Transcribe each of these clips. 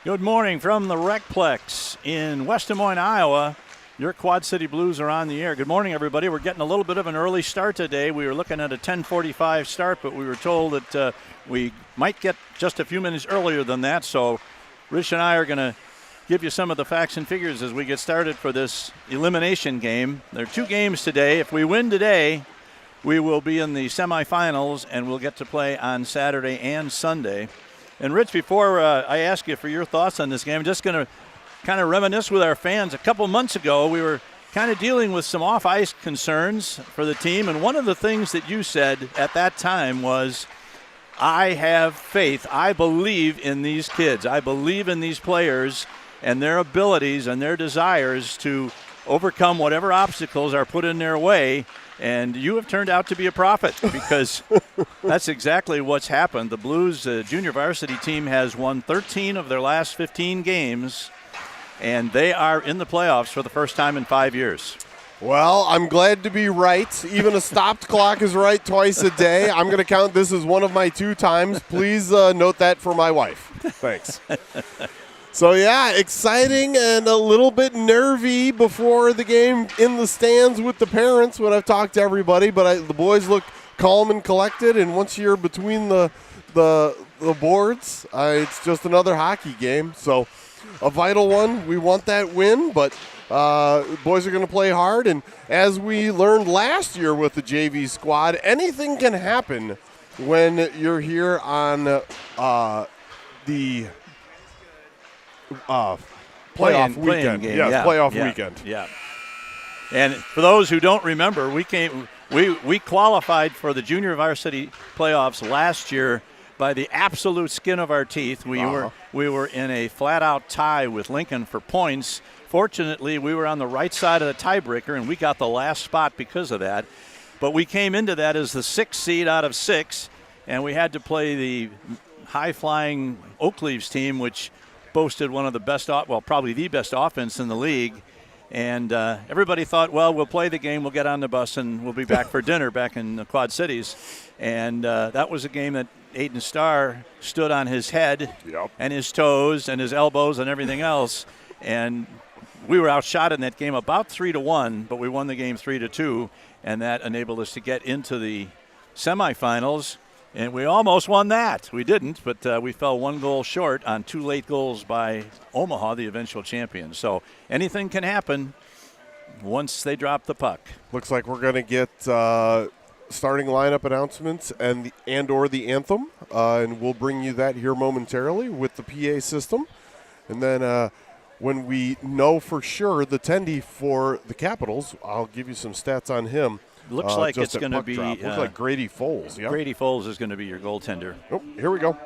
Good morning from the RecPlex in Wes Des Moines, Iowa. Your Quad City Blues are on the air. Good morning, everybody. We're getting a little bit of an early start today. We were looking at a 10:45 start, but we were told that we might get just a few minutes earlier than that. So Rich and I are going to give you some of the facts and figures as we get started for this elimination game. There are two games today. If we win today, we will be in the semifinals, and we'll get to play on Saturday and Sunday. And, Rich, before I ask you for your thoughts on this game, I'm just going to kind of reminisce with our fans. A couple months ago, we were kind of dealing with some off-ice concerns for the team, and one of the things that you said at that time was, I have faith. I believe in these kids. I believe in these players and their abilities and their desires to overcome whatever obstacles are put in their way. And you have turned out to be a prophet, because that's exactly what's happened. The Blues junior varsity team has won 13 of their last 15 games, and they are in the playoffs for the first time in 5 years. Well, I'm glad to be right. Even a stopped clock is right twice a day. I'm going to count this as one of my 2 times. Please note that for my wife. Thanks. So, yeah, exciting and a little bit nervy before the game in the stands with the parents when I've talked to everybody. But the boys look calm and collected, and once you're between the boards, it's just another hockey game. So a vital one. We want that win, but boys are going to play hard. And as we learned last year with the JV squad, anything can happen when you're here on the playoff weekend. Game. Yes, playoff weekend. Yeah. And for those who don't remember, we qualified for the junior varsity playoffs last year by the absolute skin of our teeth. We were in a flat-out tie with Lincoln for points. Fortunately, we were on the right side of the tiebreaker, and we got the last spot because of that. But we came into that as the 6th seed out of 6, and we had to play the high-flying Oak Leaves team, which boasted one of the best, probably the best offense in the league. And everybody thought, well, we'll play the game, we'll get on the bus, and we'll be back for dinner back in the Quad Cities. And that was a game that Aiden Starr stood on his head and his toes and his elbows and everything else. And we were outshot in that game about 3-1, but we won the game 3-2, and that enabled us to get into the semifinals. And we almost won that. We didn't, but we fell 1 goal short on 2 late goals by Omaha, the eventual champion. So anything can happen once they drop the puck. Looks like we're going to get starting lineup announcements and or the anthem, and we'll bring you that here momentarily with the PA system. And then when we know for sure the tendy for the Capitals, I'll give you some stats on him. Looks like it's going to be looks like Grady Foles. Yep. Grady Foles is going to be your goaltender. Oh, here we go.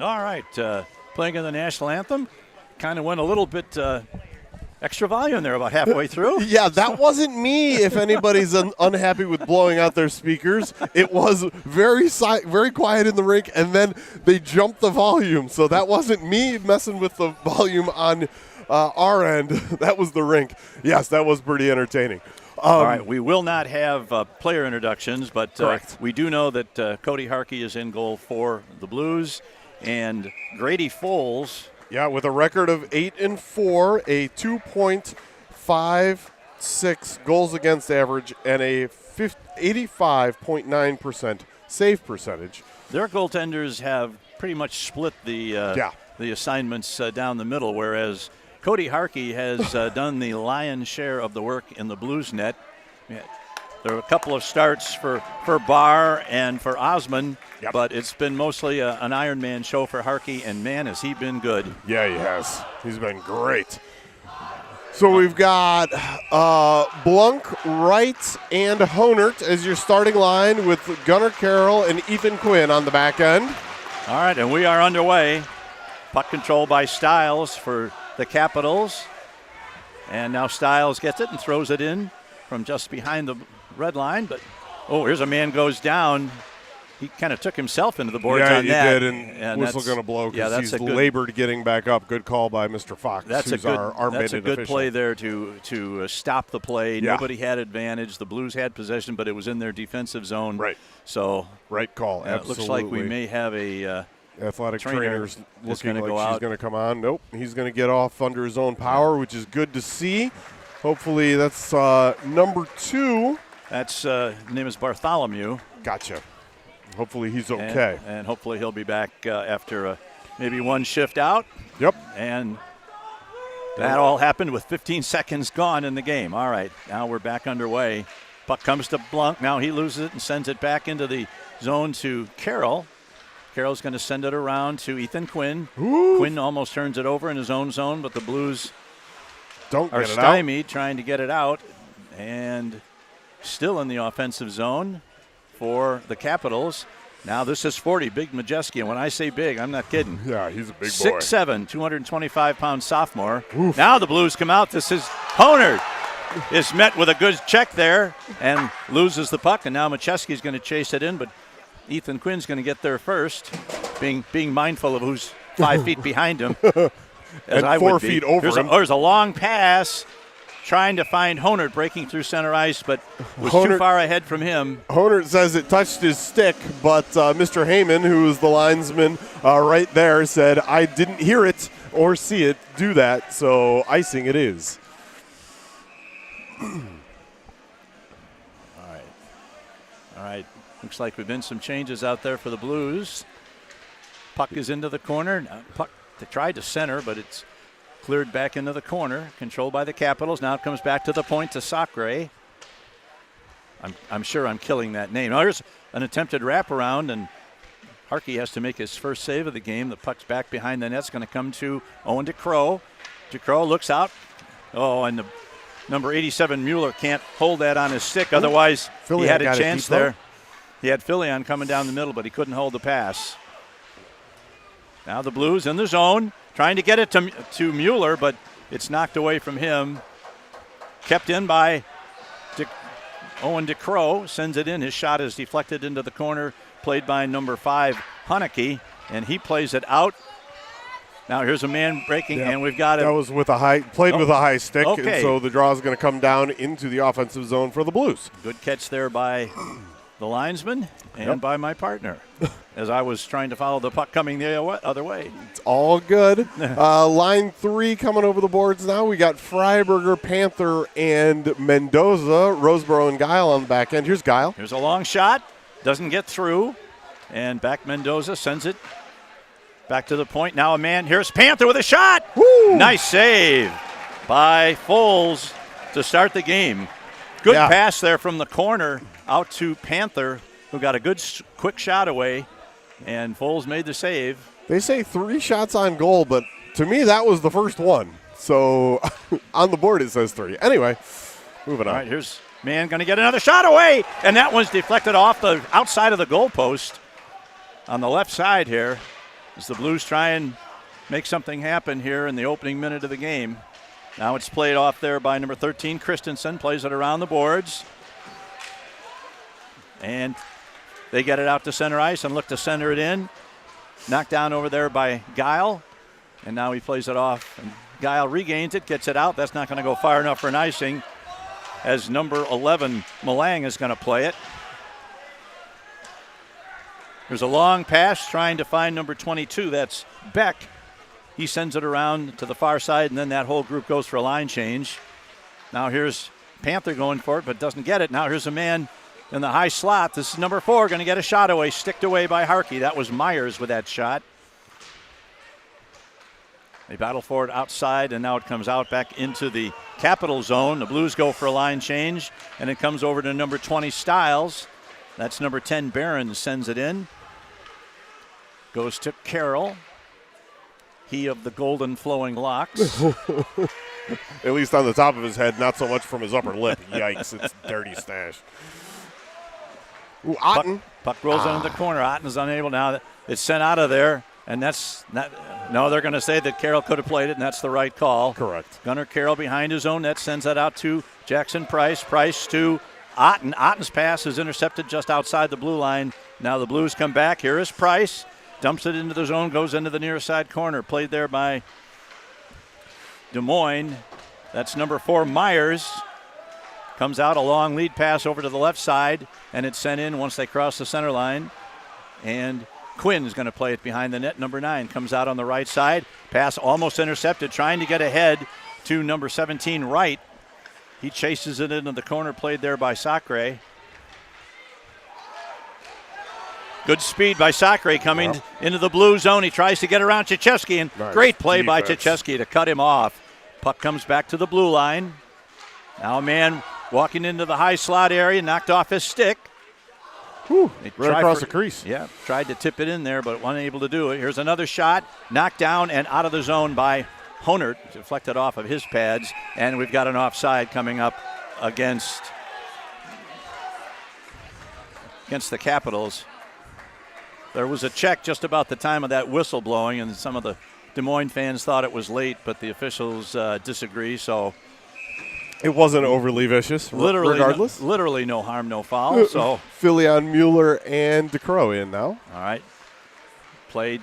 All right, playing in the national anthem. Kind of went a little bit extra volume there about halfway through. Yeah, that wasn't me, if anybody's unhappy with blowing out their speakers. It was very quiet in the rink, and then they jumped the volume. So that wasn't me messing with the volume on our end. That was the rink. Yes, that was pretty entertaining. All right, we will not have player introductions, but we do know that Cody Harkey is in goal for the Blues, and Grady Foles. Yeah, with a record of 8-4, a 2.56 goals against average, and a 85.9% save percentage. Their goaltenders have pretty much split the assignments down the middle, whereas Cody Harkey has done the lion's share of the work in the Blues net. There are a couple of starts for Barr and for Osman, but it's been mostly an Iron Man show for Harkey, and man, has he been good. Yeah, he has. He's been great. So we've got Blunk, Wright, and Honert as your starting line with Gunnar Carroll and Ethan Quinn on the back end. All right, and we are underway. Puck control by Stiles for the Capitals. And now Stiles gets it and throws it in from just behind the red line. But, here's a man goes down. He kind of took himself into the boards on that. Yeah, he did, and whistle going to blow because he's labored getting back up. Good call by Mr. Fox, who's our That's a good official. play there to stop the play. Yeah. Nobody had advantage. The Blues had possession, but it was in their defensive zone. Right. So right call, absolutely. It looks like we may have a athletic trainer's looking like she's going to come on. Nope, he's going to get off under his own power, which is good to see. Hopefully that's number 2. That's name is Bartholomew. Gotcha. Hopefully he's okay. And hopefully he'll be back after maybe one shift out. Yep. And that all happened with 15 seconds gone in the game. All right, now we're back underway. Puck comes to Blunk. Now he loses it and sends it back into the zone to Carroll. Carroll's going to send it around to Ethan Quinn. Ooh. Quinn almost turns it over in his own zone, but the Blues are stymied trying to get it out. And still in the offensive zone for the Capitals. Now this is 40, Big Majeski. And when I say big, I'm not kidding. Yeah, he's a big boy. 6'7", 225-pound sophomore. Oof. Now the Blues come out. This is Honert. Is met with a good check there and loses the puck. And now Majeski's going to chase it in, but Ethan Quinn's going to get there first, being mindful of who's 5 feet behind him. And 4 feet over him. There's a long pass trying to find Honert breaking through center ice, but was too far ahead from him. Honert says it touched his stick, but Mr. Heyman, who is the linesman right there, said, I didn't hear it or see it do that, so icing it is. All right. Looks like we've been some changes out there for the Blues. Puck is into the corner. Puck tried to center, but it's cleared back into the corner. Controlled by the Capitals. Now it comes back to the point to Sacre. I'm sure I'm killing that name. Now here's an attempted wraparound, and Harkey has to make his first save of the game. The puck's back behind the net. It's going to come to Owen DeCrow. DeCrow looks out. And the number 87 Mueller can't hold that on his stick. Otherwise, he had a chance there. He had Filion coming down the middle, but he couldn't hold the pass. Now the Blues in the zone, trying to get it to Mueller, but it's knocked away from him. Kept in by Owen DeCrow, sends it in. His shot is deflected into the corner, played by number 5, Haneke, and he plays it out. Now here's a man breaking, and we've got it. That was with a high stick, and so the draw is going to come down into the offensive zone for the Blues. Good catch there by the linesman and by my partner as I was trying to follow the puck coming the other way. It's all good. Line 3 coming over the boards now. We got Freiberger, Panther, and Mendoza, Roseboro, and Guile on the back end. Here's Guile. Here's a long shot. Doesn't get through. And back Mendoza sends it back to the point. Now a man. Here's Panther with a shot. Woo! Nice save by Foles to start the game. Good pass there from the corner out to Panther, who got a good quick shot away, and Foles made the save. They say 3 shots on goal, but to me that was the first one. So on the board it says 3. Anyway, moving on. All right, here's man going to get another shot away, and that one's deflected off the outside of the goalpost on the left side here as the Blues try and make something happen here in the opening minute of the game. Now it's played off there by number 13, Christensen, plays it around the boards. And they get it out to center ice and look to center it in. Knocked down over there by Guile. And now he plays it off. And Guile regains it, gets it out. That's not going to go far enough for an icing. as number 11, Malang, is going to play it. There's a long pass trying to find number 22. That's Beck. He sends it around to the far side, and then that whole group goes for a line change. Now here's Panther going for it, but doesn't get it. Now here's a man in the high slot. This is number 4, going to get a shot away, sticked away by Harkey. That was Myers with that shot. They battle for it outside, and now it comes out back into the Capital zone. The Blues go for a line change, and it comes over to number 20, Stiles. That's number 10, Barron, sends it in. Goes to Carroll. He of the golden flowing locks. At least on the top of his head, not so much from his upper lip. Yikes, it's dirty stash. Ooh, Otten. Puck rolls into the corner. Otten's unable now. It's sent out of there, and that's not. No, they're going to say that Carroll could have played it, and that's the right call. Correct. Gunnar Carroll behind his own net sends that out to Jackson Price. Price to Otten. Otten's pass is intercepted just outside the blue line. Now the Blues come back. Here is Price. Dumps it into the zone, goes into the near side corner. Played there by Des Moines. That's number 4, Myers. Comes out a long lead pass over to the left side, and it's sent in once they cross the center line. And Quinn is going to play it behind the net. Number 9 comes out on the right side. Pass almost intercepted, trying to get ahead to number 17, Wright. He chases it into the corner, played there by Sacre. Good speed by Sacre coming into the blue zone. He tries to get around Ciczeski, and great play by Ciczeski to cut him off. Puck comes back to the blue line. Now a man walking into the high slot area, knocked off his stick. Right across the crease. Yeah, tried to tip it in there, but unable to do it. Here's another shot, knocked down and out of the zone by Honert, deflected off of his pads, and we've got an offside coming up against the Capitals. There was a check just about the time of that whistle blowing, and some of the Des Moines fans thought it was late, but the officials disagree. So it wasn't overly vicious, regardless. Literally no harm, no foul. So Filion, Mueller, and DeCrow in now. All right. Played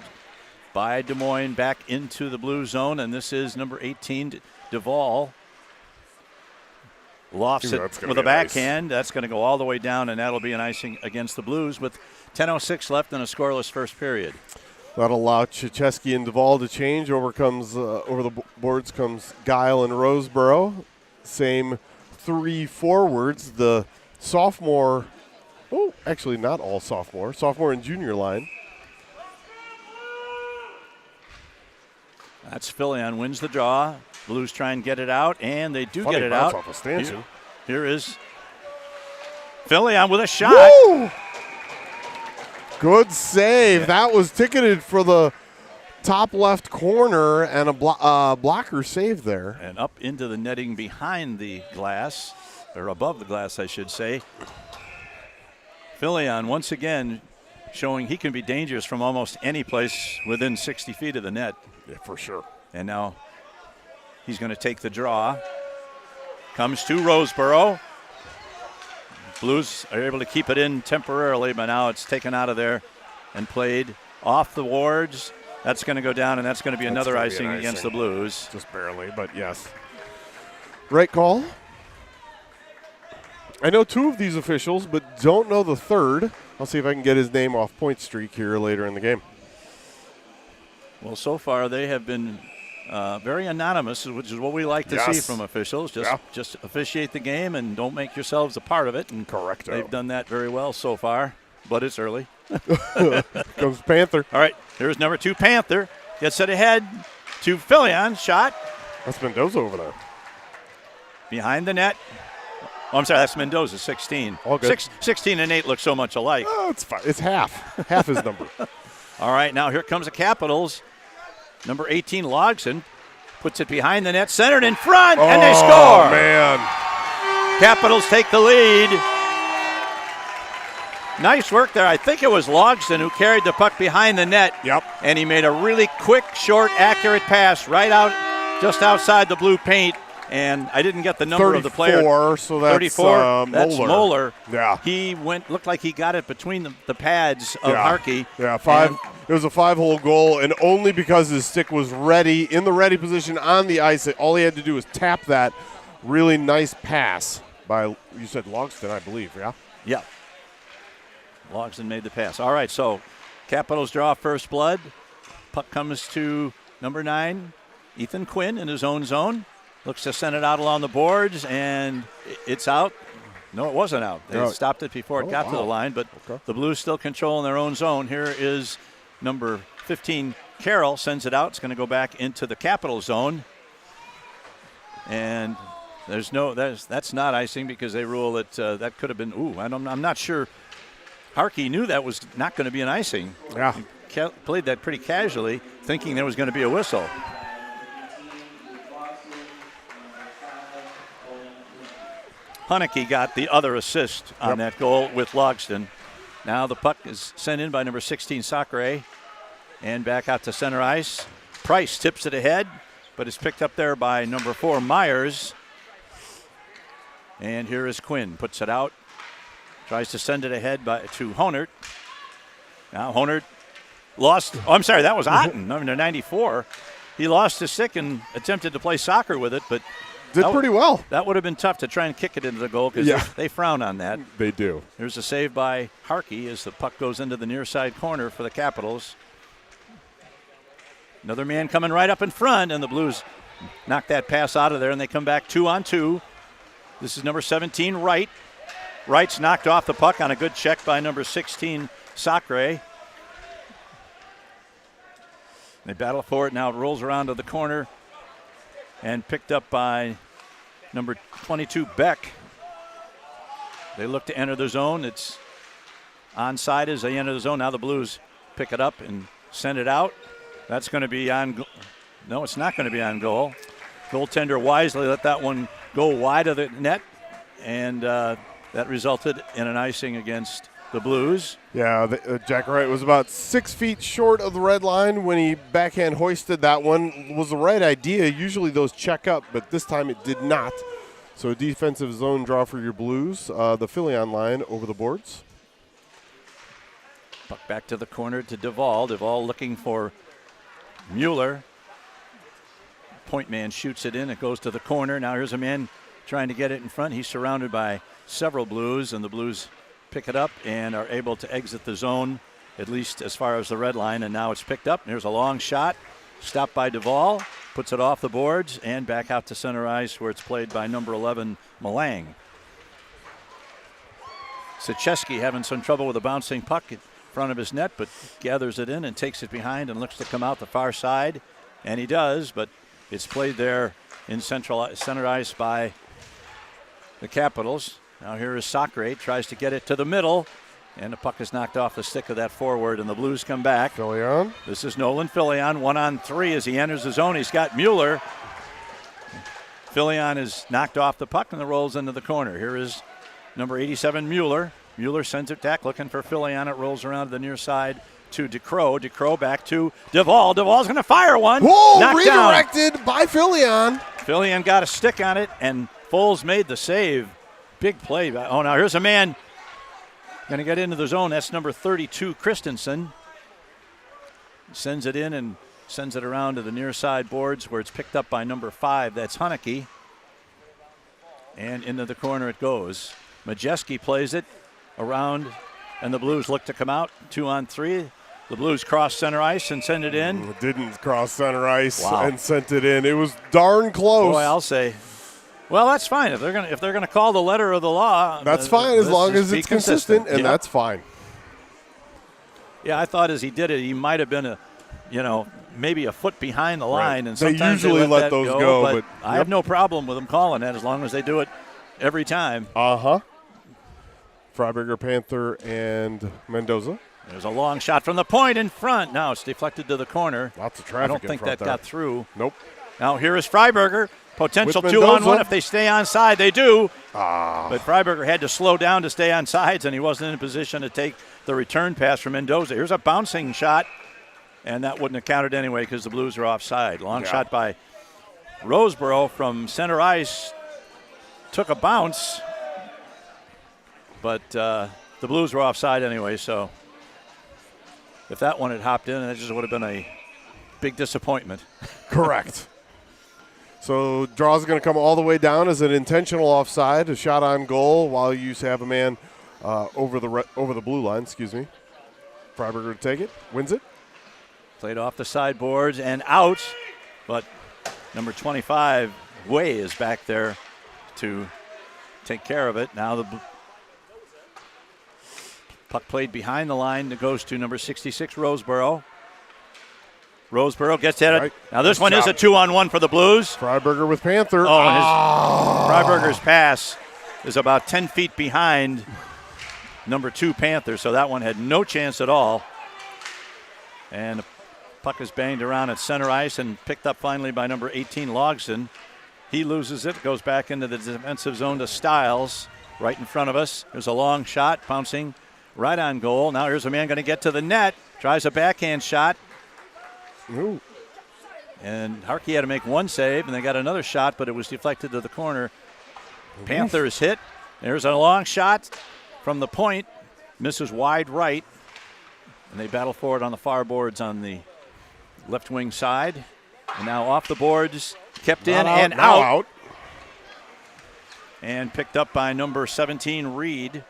by Des Moines back into the blue zone, and this is number 18, Duvall. Lofts it with a backhand. That's going to go all the way down, and that'll be an icing against the Blues with 10:06 left in a scoreless first period. That'll allow Ciczeski and Duvall to change. Over the boards comes Guile and Roseboro. Same 3 forwards. The sophomore, actually not all sophomore and junior line. That's Filion, wins the draw. Blues try and get it out, and they do get it out. Off a stanchion. Here is Filion with a shot. Woo! Good save. Yeah. That was ticketed for the top left corner, and a blocker save there. And up into the netting behind the glass, or above the glass, I should say. Filion once again showing he can be dangerous from almost any place within 60 feet of the net. Yeah, for sure. And now he's going to take the draw. Comes to Roseboro. Blues are able to keep it in temporarily, but now it's taken out of there and played off the boards. That's going to go down, and that's going to be another icing against the Blues. Just barely, but yes. Right call. I know 2 of these officials, but don't know the third. I'll see if I can get his name off point streak here later in the game. Well, so far they have been very anonymous, which is what we like to see from officials. Just officiate the game and don't make yourselves a part of it. And correct. They've done that very well so far, but it's early. Comes Panther. All right, here's number 2, Panther. Gets it ahead to Filion. Shot. That's Mendoza over there. Behind the net. Oh, I'm sorry, that's Mendoza, 16. All good. 16 and 8 look so much alike. Oh, it's fine. It's half. Half his number. All right, now here comes the Capitals. Number 18, Logson, puts it behind the net, centered in front, and they score. Oh, man. Capitals take the lead. Nice work there. I think it was Logson who carried the puck behind the net. Yep. And he made a really quick, short, accurate pass right out, just outside the blue paint. And I didn't get the number of the player. 34, so that's 34. That's Moeller. Yeah. He looked like he got it between the pads of Harkey. Yeah, it was a 5-hole goal, and only because his stick was ready, in the ready position on the ice. All he had to do was tap that really nice pass. by, you said Logston, I believe, yeah? Yeah. Logston made the pass. All right, so Capitals draw first blood. Puck comes to number 9, Ethan Quinn in his own zone. Looks to send it out along the boards, and it's out. No, it wasn't out. They stopped it before it got to the line, but the Blues still control in their own zone. Here is number 15, Carroll, sends it out. It's going to go back into the Capital zone. And that's not icing because they rule that that could have been, I'm not sure. Harkey knew that was not going to be an icing. Yeah. He played that pretty casually, thinking there was going to be a whistle. Hunnicky got the other assist on that goal with Logston. Now the puck is sent in by number 16, Sacre, and back out to center ice. Price tips it ahead, but it's picked up there by number 4, Myers. And here is Quinn, puts it out, tries to send it ahead to Honert. Now Honert lost, that was Otten, number 94. He lost his stick and attempted to play soccer with it, but did pretty well. That would have been tough to try and kick it into the goal because they frown on that. They do. Here's a save by Harkey as the puck goes into the near side corner for the Capitals. Another man coming right up in front, and the Blues knock that pass out of there, and they come back 2-on-2. This is number 17, Wright. Wright's knocked off the puck on a good check by number 16, Sacre. They battle for it. Now it rolls around to the corner and picked up by number 22, Beck. They look to enter the zone. It's onside as they enter the zone. Now the Blues pick it up and send it out. That's going to be on. No, it's not going to be on goal. Goaltender wisely let that one go wide of the net, and that resulted in an icing against the Blues. Yeah, Jack Wright was about 6 feet short of the red line when he backhand hoisted that one. It was the right idea. Usually those check up, but this time it did not. So a defensive zone draw for your Blues. The Philly line over the boards. Puck back to the corner to Duvall. Duvall looking for Mueller. Point man shoots it in. It goes to the corner. Now here's a man trying to get it in front. He's surrounded by several Blues, and the Blues pick it up and are able to exit the zone, at least as far as the red line, and now it's picked up. There's a long shot, stopped by Duvall, puts it off the boards, and back out to center ice where it's played by number 11, Malang. Sachesky having some trouble with a bouncing puck in front of his net, but gathers it in and takes it behind and looks to come out the far side, and he does, but it's played there in center ice by the Capitals. Now here is Sacre, tries to get it to the middle, and the puck is knocked off the stick of that forward, and the Blues come back. Filion. This is Nolan Filion, 1-on-3 as he enters the zone. He's got Mueller. Filion is knocked off the puck and it rolls into the corner. Here is number 87, Mueller. Mueller sends it back, looking for Filion. It rolls around to the near side to DeCrow. DeCrow back to Duvall. Duvall's going to fire one. Whoa, knocked redirected down by Filion. Filion got a stick on it, and Foles made the save. Big play. Oh, now here's a man going to get into the zone. That's number 32, Christensen. Sends it in and sends it around to the near side boards where it's picked up by number 5. That's Hunnicky. And into the corner it goes. Majeski plays it around, and the Blues look to come out 2-on-3. The Blues cross center ice and send it in. Didn't cross center ice and sent it in. It was darn close. Boy, I'll say. Well, that's fine. If they're gonna call the letter of the law, that's fine as long as it's consistent, and that's fine. Yeah, I thought as he did it, he might have been maybe a foot behind the line, and they sometimes usually let those go. But I have no problem with them calling that as long as they do it every time. Freiberger, Panther, and Mendoza. There's a long shot from the point in front. Now it's deflected to the corner. Lots of traffic. I don't think that got through. Nope. Now here is Freiberger. Potential 2-on-1 if they stay on side. They do. But Freiberger had to slow down to stay on sides, and he wasn't in a position to take the return pass from Mendoza. Here's a bouncing shot, and that wouldn't have counted anyway because the Blues are offside. Long shot by Roseboro from center ice. Took a bounce, but the Blues were offside anyway, so if that one had hopped in, that just would have been a big disappointment. Correct. So draw's going to come all the way down as an intentional offside, a shot on goal while you have a man over the blue line. Excuse me. Freiberger to take it, wins it. Played off the sideboards and out, but number 25, Way, is back there to take care of it. Now the puck played behind the line that goes to number 66, Roseboro. Roseboro gets at it. Right. Now this one is a 2-on-1 for the Blues. Freiberger with Panther. Freiberger's pass is about 10 feet behind number 2 Panther, so that one had no chance at all. And the puck is banged around at center ice and picked up finally by number 18, Logston. He loses it, goes back into the defensive zone to Stiles, right in front of us. There's a long shot, bouncing right on goal. Now here's a man going to get to the net, tries a backhand shot. Ooh. And Harkey had to make one save, and they got another shot, but it was deflected to the corner. Panthers hit. There's a long shot from the point, misses wide right, and they battle forward on the far boards on the left wing side. And now off the boards, kept in and out. And picked up by number 17, Reed.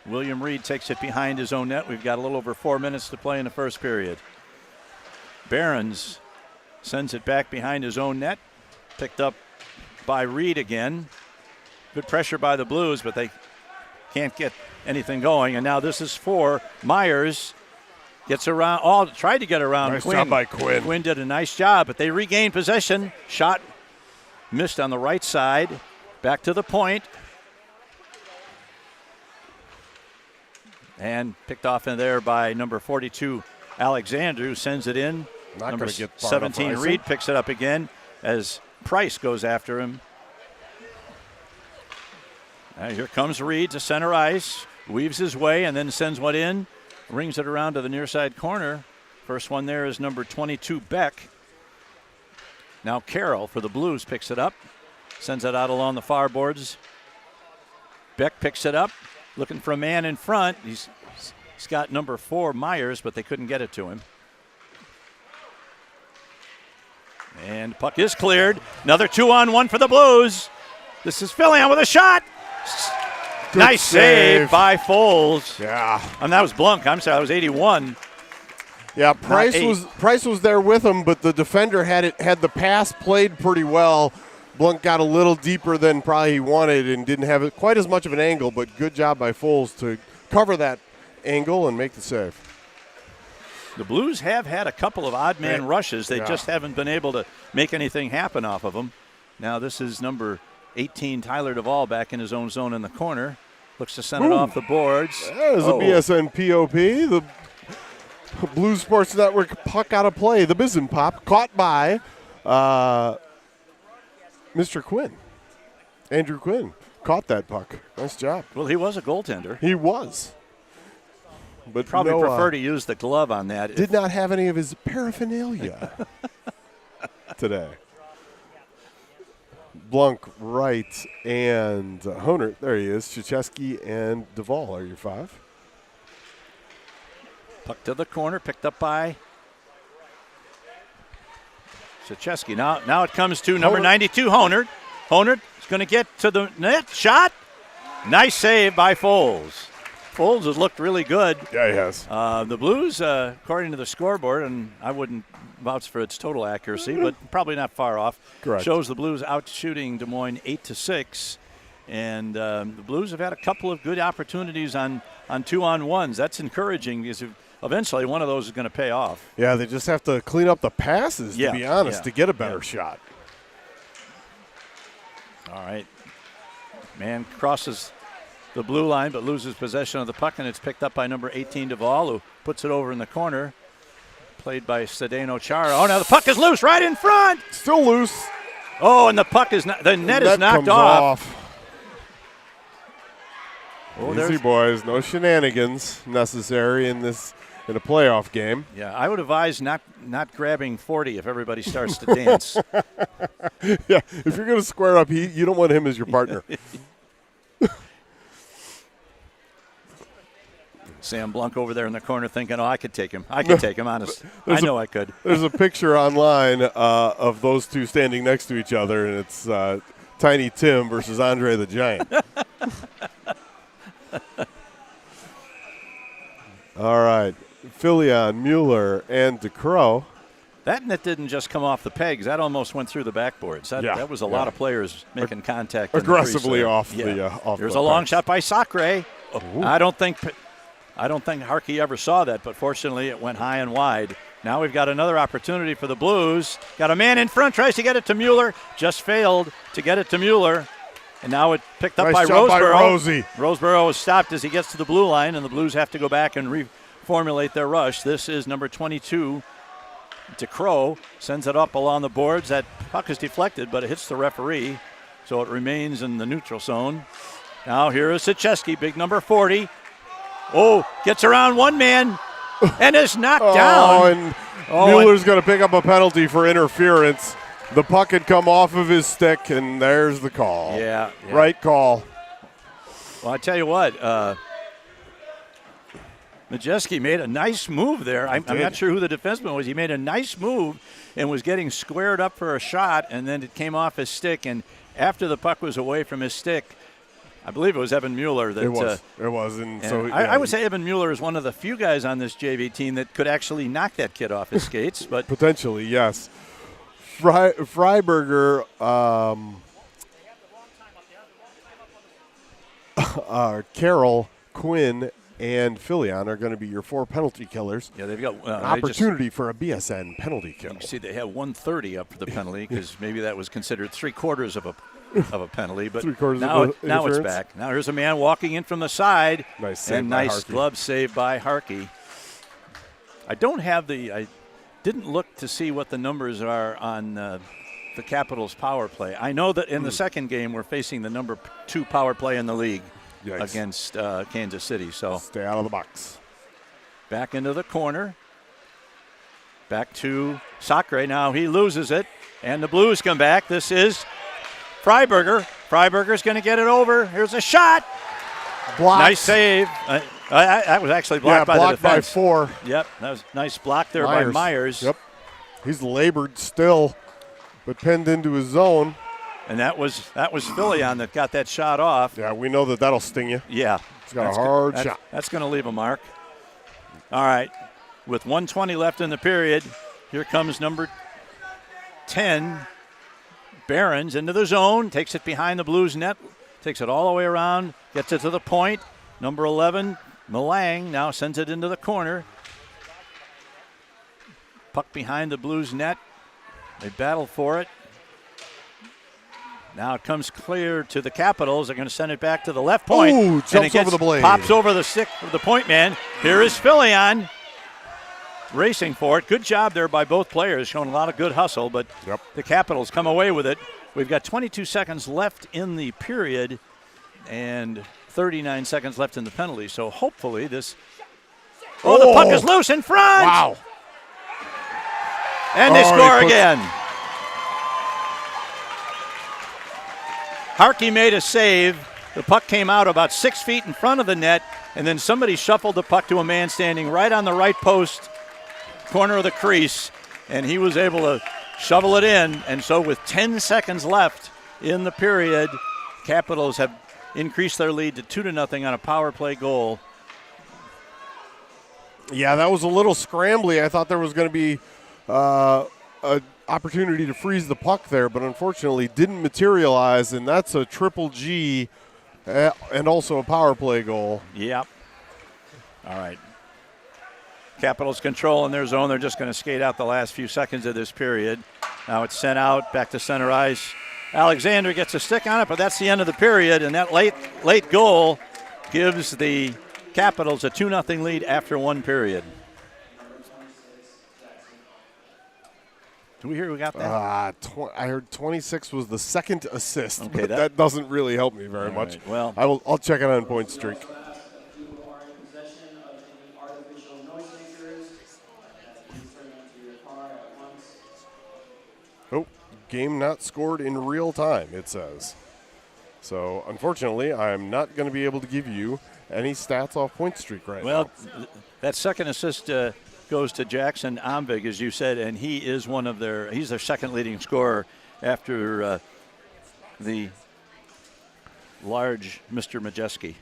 William Reed takes it behind his own net. We've got a little over 4 minutes to play in the first period. Behrens sends it back behind his own net. Picked up by Reed again. Good pressure by the Blues, but they can't get anything going. And now this is for Myers. Gets around, tried to get around nice Quinn. Job by Quinn. Quinn did a nice job, but they regained possession. Shot missed on the right side. Back to the point. And picked off in there by number 42, Alexander, who sends it in. Not number going to get 17, Reed picks it up again as Price goes after him. Here comes Reed to center ice. Weaves his way and then sends one in. Rings it around to the near side corner. First one there is number 22, Beck. Now Carroll for the Blues picks it up. Sends it out along the far boards. Beck picks it up. Looking for a man in front. He's got number 4, Myers, but they couldn't get it to him. And puck is cleared. Another 2-on-1 for the Blues. This is Fillion with a shot. Good nice save by Foles. Yeah. And that was Blunk. I'm sorry, that was 81. Yeah, Price was there with him, but the defender had the pass played pretty well. Blunk got a little deeper than probably he wanted and didn't have quite as much of an angle, but good job by Foles to cover that angle and make the save. The Blues have had a couple of odd man rushes. They just haven't been able to make anything happen off of them. Now this is number 18, Tyler Duvall, back in his own zone in the corner. Looks to send it off the boards. There's a BSN POP. The Blues Sports Network puck out of play. The Bizen Pop caught by Mr. Quinn. Andrew Quinn caught that puck. Nice job. Well, he was a goaltender. He was. But probably prefer to use the glove on that. Did not have any of his paraphernalia today. Blunk, Wright, and Honert. There he is. Krzyzewski and Duvall are your 5. Puck to the corner, picked up by Krzyzewski. Now it comes to number 92, Honert. Honert is going to get to the net. Shot. Nice save by Foles. Foles has looked really good. Yeah, he has. The Blues, according to the scoreboard, and I wouldn't vouch for its total accuracy, but probably not far off. Correct. Shows the Blues out shooting Des Moines 8-6. And the Blues have had a couple of good opportunities on 2-on-1s. That's encouraging because eventually one of those is going to pay off. Yeah, they just have to clean up the passes, to be honest, to get a better shot. All right. Man crosses the blue line but loses possession of the puck, and it's picked up by number 18, Duvall, who puts it over in the corner. Played by Zdeno Chara. Oh, now the puck is loose right in front. Still loose. Oh, and the net is knocked off. Oh, easy, boys. No shenanigans necessary in a playoff game. Yeah, I would advise not grabbing 40 if everybody starts to dance. Yeah, if you're going to square up, you don't want him as your partner. Sam Blunk over there in the corner thinking, oh, I could take him. I could take him, honest. I know I could. There's a picture online of those two standing next to each other, and it's Tiny Tim versus Andre the Giant. All right. Filion, Mueller, and DeCrow. That net didn't just come off the pegs. That almost went through the backboards. That was a lot of players making contact. Aggressively off the There's a long shot by Sacre. I don't think Harkey ever saw that, but fortunately it went high and wide. Now we've got another opportunity for the Blues. Got a man in front, tries to get it to Mueller. Just failed to get it to Mueller. And now it picked up by Roseboro. Roseboro is stopped as he gets to the blue line, and the Blues have to go back and reformulate their rush. This is number 22. DeCrow sends it up along the boards. That puck is deflected, but it hits the referee, so it remains in the neutral zone. Now here is Sitcheski, big number 40. Oh, gets around one man and is knocked down. Mueller's going to pick up a penalty for interference. The puck had come off of his stick, and there's the call. Yeah. Right call. Well, I tell you what, Majeski made a nice move there. I'm not sure who the defenseman was. He made a nice move and was getting squared up for a shot, and then it came off his stick. And after the puck was away from his stick, I believe it was Evan Mueller. It was. And so I would say Evan Mueller is one of the few guys on this JV team that could actually knock that kid off his skates. But potentially, yes. Freiberger, Carroll, Quinn, and Filion are going to be your 4 penalty killers. Yeah, they've got an opportunity for a BSN penalty kill. You see, they have 130 up for the penalty because maybe that was considered 3/4 of a penalty. But now it's back. Now here's a man walking in from the side. Nice save and by nice Harkey. glove save by Harkey. I didn't look to see what the numbers are on the Capitals power play. I know that in the second game we're facing the number 2 power play in the league. Yikes. Against Kansas City. So stay out of the box. Back into the corner. Back to Sacre. Now he loses it, and the Blues come back. This is Freiberger. Freiberger's going to get it over. Here's a shot. Blocked. Nice save. That was actually blocked by the defense. By 4. Yep, that was a nice block there by Myers. Yep. He's labored still, but pinned into his zone. And that was Filion that got that shot off. Yeah, we know that'll sting you. Yeah. He's got a hard shot. That's going to leave a mark. All right. With 1:20 left in the period, here comes number 10, Barons, into the zone, takes it behind the Blues net, takes it all the way around, gets it to the point. Number 11, Malang, now sends it into the corner. Puck behind the Blues net. They battle for it. Now it comes clear to the Capitals. They're going to send it back to the left point. Ooh, jumps over the blade. Pops over the stick of the point man. Here is Filion racing for it. Good job there by both players, showing a lot of good hustle, but the Capitals come away with it. We've got 22 seconds left in the period and 39 seconds left in the penalty, so hopefully this... Oh, the puck is loose in front! Wow. And they score again. Harkey made a save. The puck came out about 6 feet in front of the net, and then somebody shuffled the puck to a man standing right on the right post, corner of the crease, and he was able to shovel it in. And so with 10 seconds left in the period, Capitals have increased their lead to 2-0 on a power play goal. Yeah, that was a little scrambly. I thought there was going to be an opportunity to freeze the puck there, but unfortunately didn't materialize, and that's a triple G and also a power play goal. Yep. All right. Capitals control in their zone. They're just going to skate out the last few seconds of this period. Now it's sent out back to center ice. Alexander gets a stick on it, but that's the end of the period, and that late goal gives the Capitals a 2-0 lead after one period. Do we hear who got that? I heard 26 was the second assist, okay, but that doesn't really help me very much. Right, well, I'll check it on point streak. Oh, game not scored in real time, it says. So, unfortunately, I'm not going to be able to give you any stats off point streak right now. Well, that second assist goes to Jackson Omvig, as you said, and he is he's their second leading scorer after the large Mr. Majeski.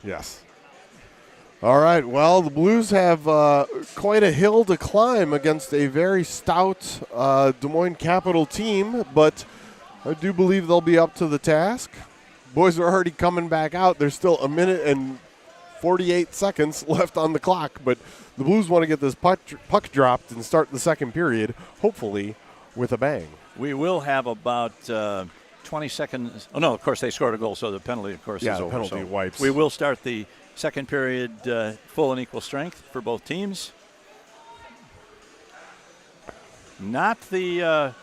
Yes. All right, well, the Blues have quite a hill to climb against a very stout Des Moines Capital team, but I do believe they'll be up to the task. Boys are already coming back out. There's still a minute and 48 seconds left on the clock, but the Blues want to get this puck dropped and start the second period, hopefully with a bang. We will have about 20 seconds. Oh, no, of course, they scored a goal, so the penalty, of course, is over. Yeah, the penalty wipes. We will start the second period full and equal strength for both teams. Not the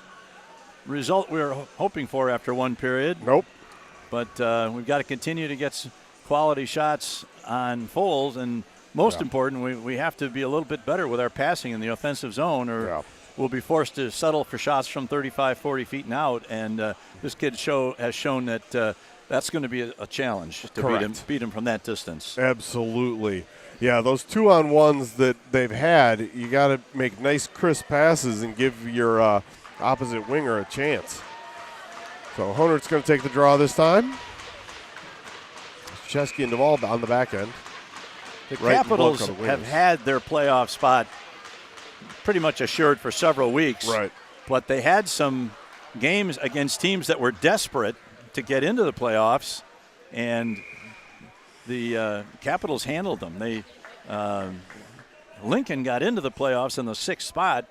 result we were hoping for after one period. Nope. But we've got to continue to get quality shots on Foles, and most important, we have to be a little bit better with our passing in the offensive zone, or we'll be forced to settle for shots from 35, 40 feet and out. And this kid has shown that that's going to be a challenge to beat him from that distance. Absolutely. Yeah, those 2-on-1s that they've had, you got to make nice, crisp passes and give your opposite winger a chance. So Honert's going to take the draw this time. Chesky and Duvall on the back end. The Capitals have had their playoff spot pretty much assured for several weeks. Right. But they had some games against teams that were desperate to get into the playoffs, and the Capitals handled them. Lincoln got into the playoffs in the 6th spot,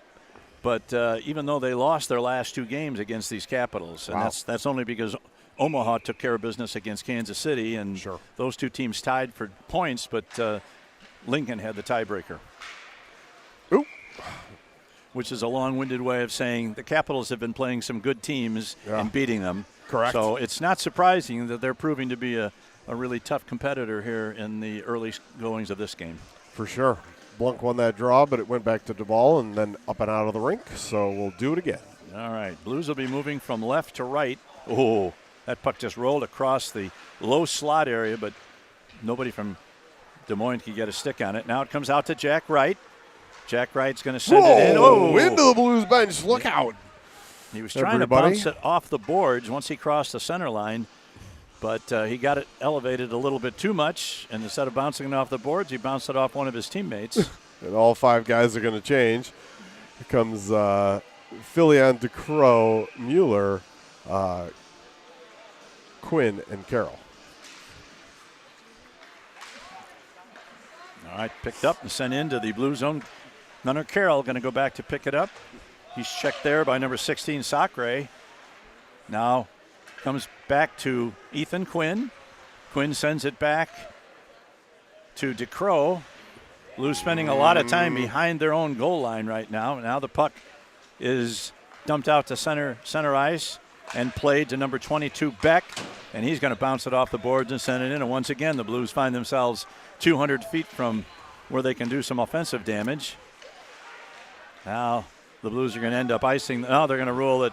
but even though they lost their last 2 games against these Capitals, and that's only because Omaha took care of business against Kansas City, and those 2 teams tied for points, but Lincoln had the tiebreaker. Ooh. Which is a long-winded way of saying the Capitals have been playing some good teams and beating them. Correct. So it's not surprising that they're proving to be a really tough competitor here in the early goings of this game. For sure. Blunk won that draw, but it went back to Duvall and then up and out of the rink, so we'll do it again. All right. Blues will be moving from left to right. Oh, that puck just rolled across the low slot area, but nobody from Des Moines could get a stick on it. Now it comes out to Jack Wright. Jack Wright's going to send it in. Oh, into the Blues bench. Look out. He was trying to bounce it off the boards once he crossed the center line, but he got it elevated a little bit too much, and instead of bouncing it off the boards, he bounced it off one of his teammates. And all 5 guys are going to change. Here comes Filion, DeCrow, Mueller, Quinn, and Carroll. All right, picked up and sent into the blue zone. Gunnar Carroll going to go back to pick it up. He's checked there by number 16, Sacre. Now comes back to Ethan Quinn. Quinn sends it back to DeCrow. Blues spending a lot of time behind their own goal line right now. Now the puck is dumped out to center ice and played to number 22, Beck, and he's going to bounce it off the boards and send it in. And once again, the Blues find themselves 200 feet from where they can do some offensive damage. Now the Blues are going to end up icing. Now they're going to rule it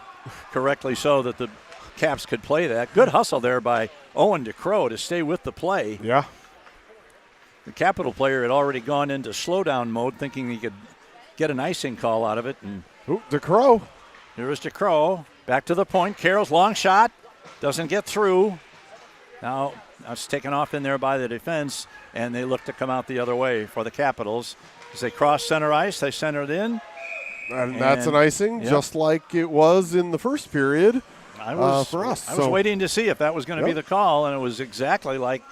correctly so that the Caps could play that. Good hustle there by Owen DeCrow to stay with the play. Yeah. The Capital player had already gone into slowdown mode thinking he could get an icing call out of it. And DeCrow. Here is DeCrow. Back to the point. Carroll's long shot. Doesn't get through. Now it's taken off in there by the defense, and they look to come out the other way for the Capitals. As they cross center ice, they center it in. And that's an icing, just like it was in the first period for us. I was waiting to see if that was going to be the call, and it was exactly like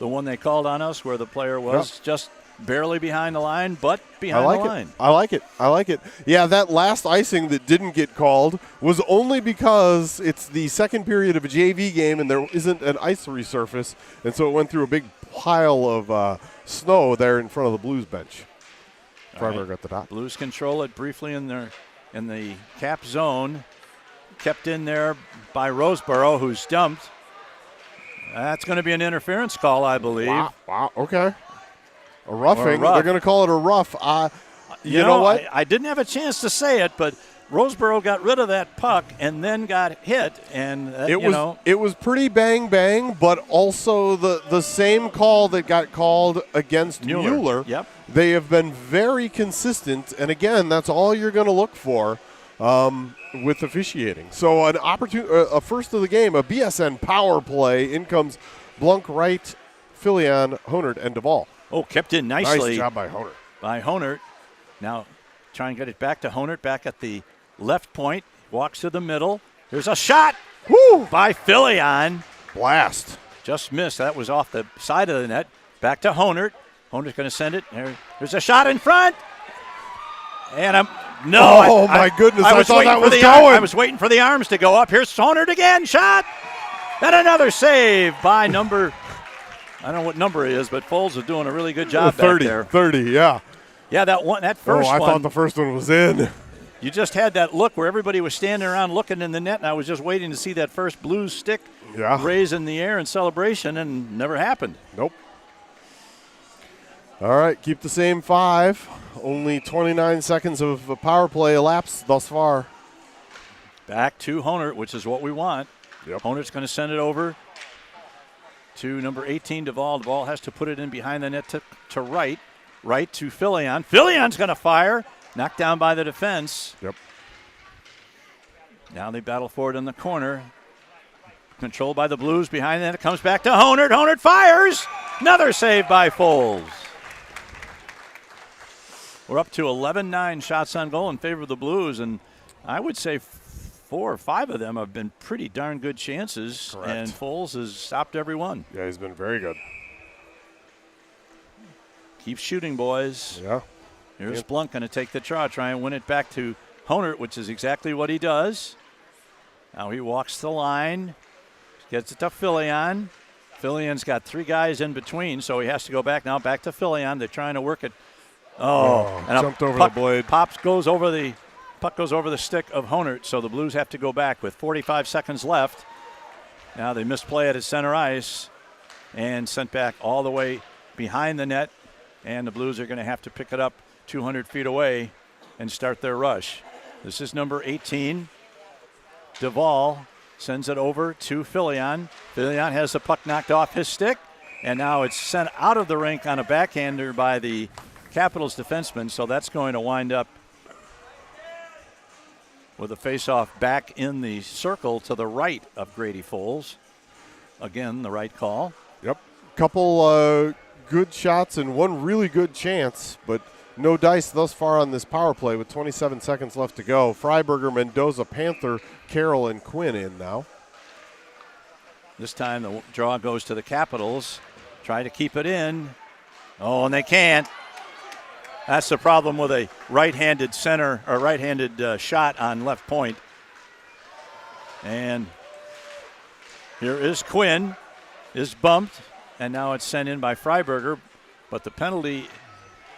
the one they called on us where the player was just barely behind the line, but behind the line. I like it. Yeah, that last icing that didn't get called was only because it's the second period of a JV game and there isn't an ice resurface, and so it went through a big pile of snow there in front of the Blues bench. Freiberg at the top. Blues control it briefly in the Cap zone. Kept in there by Roseborough, who's dumped. That's going to be an interference call, I believe. Wow. Okay. A roughing. They're going to call it a rough. You know what? I didn't have a chance to say it, but Roseboro got rid of that puck and then got hit, and it was pretty bang bang, but also the same call that got called against Mueller. Yep. They have been very consistent, and again, that's all you're going to look for with officiating. So a first of the game, a BSN power play. In comes Blunk, Wright, Filion, Honert, and Duvall. Oh, kept in nicely. Nice job by Honert. By Honert. Now try and get it back to Honert, back at the left point. Walks to the middle. There's a shot. Woo! By Filion. Blast. Just missed. That was off the side of the net. Back to Honert. Honert's going to send it. There's a shot in front. And my goodness. I thought that was going. I was waiting for the arms to go up. Here's Honert again. Shot. And another save by I don't know what number it is, but Foles is doing a really good job 30, back there. 30, yeah. Yeah, that first one. I thought the first one was in. You just had that look where everybody was standing around looking in the net, and I was just waiting to see that first Blues stick raise in the air in celebration, and never happened. Nope. All right, keep the same 5. Only 29 seconds of power play elapsed thus far. Back to Honert, which is what we want. Yep. Honert's going to send it over to number 18, Duvall. Duvall has to put it in behind the net to Wright. Right to Filion. Filion's going to fire. Knocked down by the defense. Yep. Now they battle forward in the corner. Controlled by the Blues behind that. It comes back to Honert. Honert fires. Another save by Foles. We're up to 11-9 shots on goal in favor of the Blues, and I would say 4 or 5 of them have been pretty darn good chances. Correct. And Foles has stopped every one. Yeah, he's been very good. Keep shooting, boys. Yeah. Here's Blunk going to take the draw, try and win it back to Honert, which is exactly what he does. Now he walks the line, gets it to Filion. Filion's got 3 guys in between, so he has to go back now. Back to Filion. They're trying to work it. And jumped over the blade. Puck goes over the stick of Honert, so the Blues have to go back with 45 seconds left. Now they misplay it at center ice and sent back all the way behind the net. And the Blues are going to have to pick it up 200 feet away and start their rush. This is number 18. Duvall sends it over to Filion. Filion has the puck knocked off his stick, and now it's sent out of the rink on a backhander by the Capitals defenseman, so that's going to wind up with a face-off back in the circle to the right of Grady Foles. Again, the right call. Yep. Couple good shots and one really good chance, but no dice thus far on this power play with 27 seconds left to go. Freiberger, Mendoza, Panther, Carroll, and Quinn in now. This time the draw goes to the Capitals. Try to keep it in. Oh, and they can't. That's the problem with a right-handed center or right-handed shot on left point. And here is Quinn, is bumped. And now it's sent in by Freiberger, but the penalty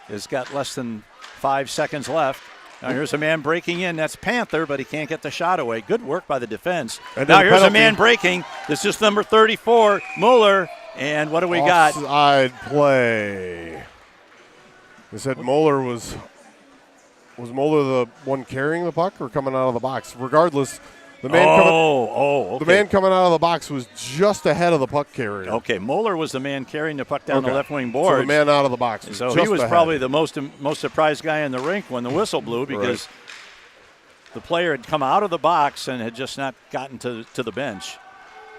has got less than 5 seconds left. Now here's a man breaking in. That's Panther, but he can't get the shot away. Good work by the defense. Now here's a man breaking. This is number 34, Mueller. And what do we got? Offside play. They said Mueller was Mueller the one carrying the puck or coming out of the box? Regardless, the man okay. The man coming out of the box was just ahead of the puck carrier. Okay, Mueller was the man carrying the puck down the left wing board. So the man out of the box was so just he was ahead. probably the most surprised guy in the rink when the whistle blew because the player had come out of the box and had just not gotten to the bench.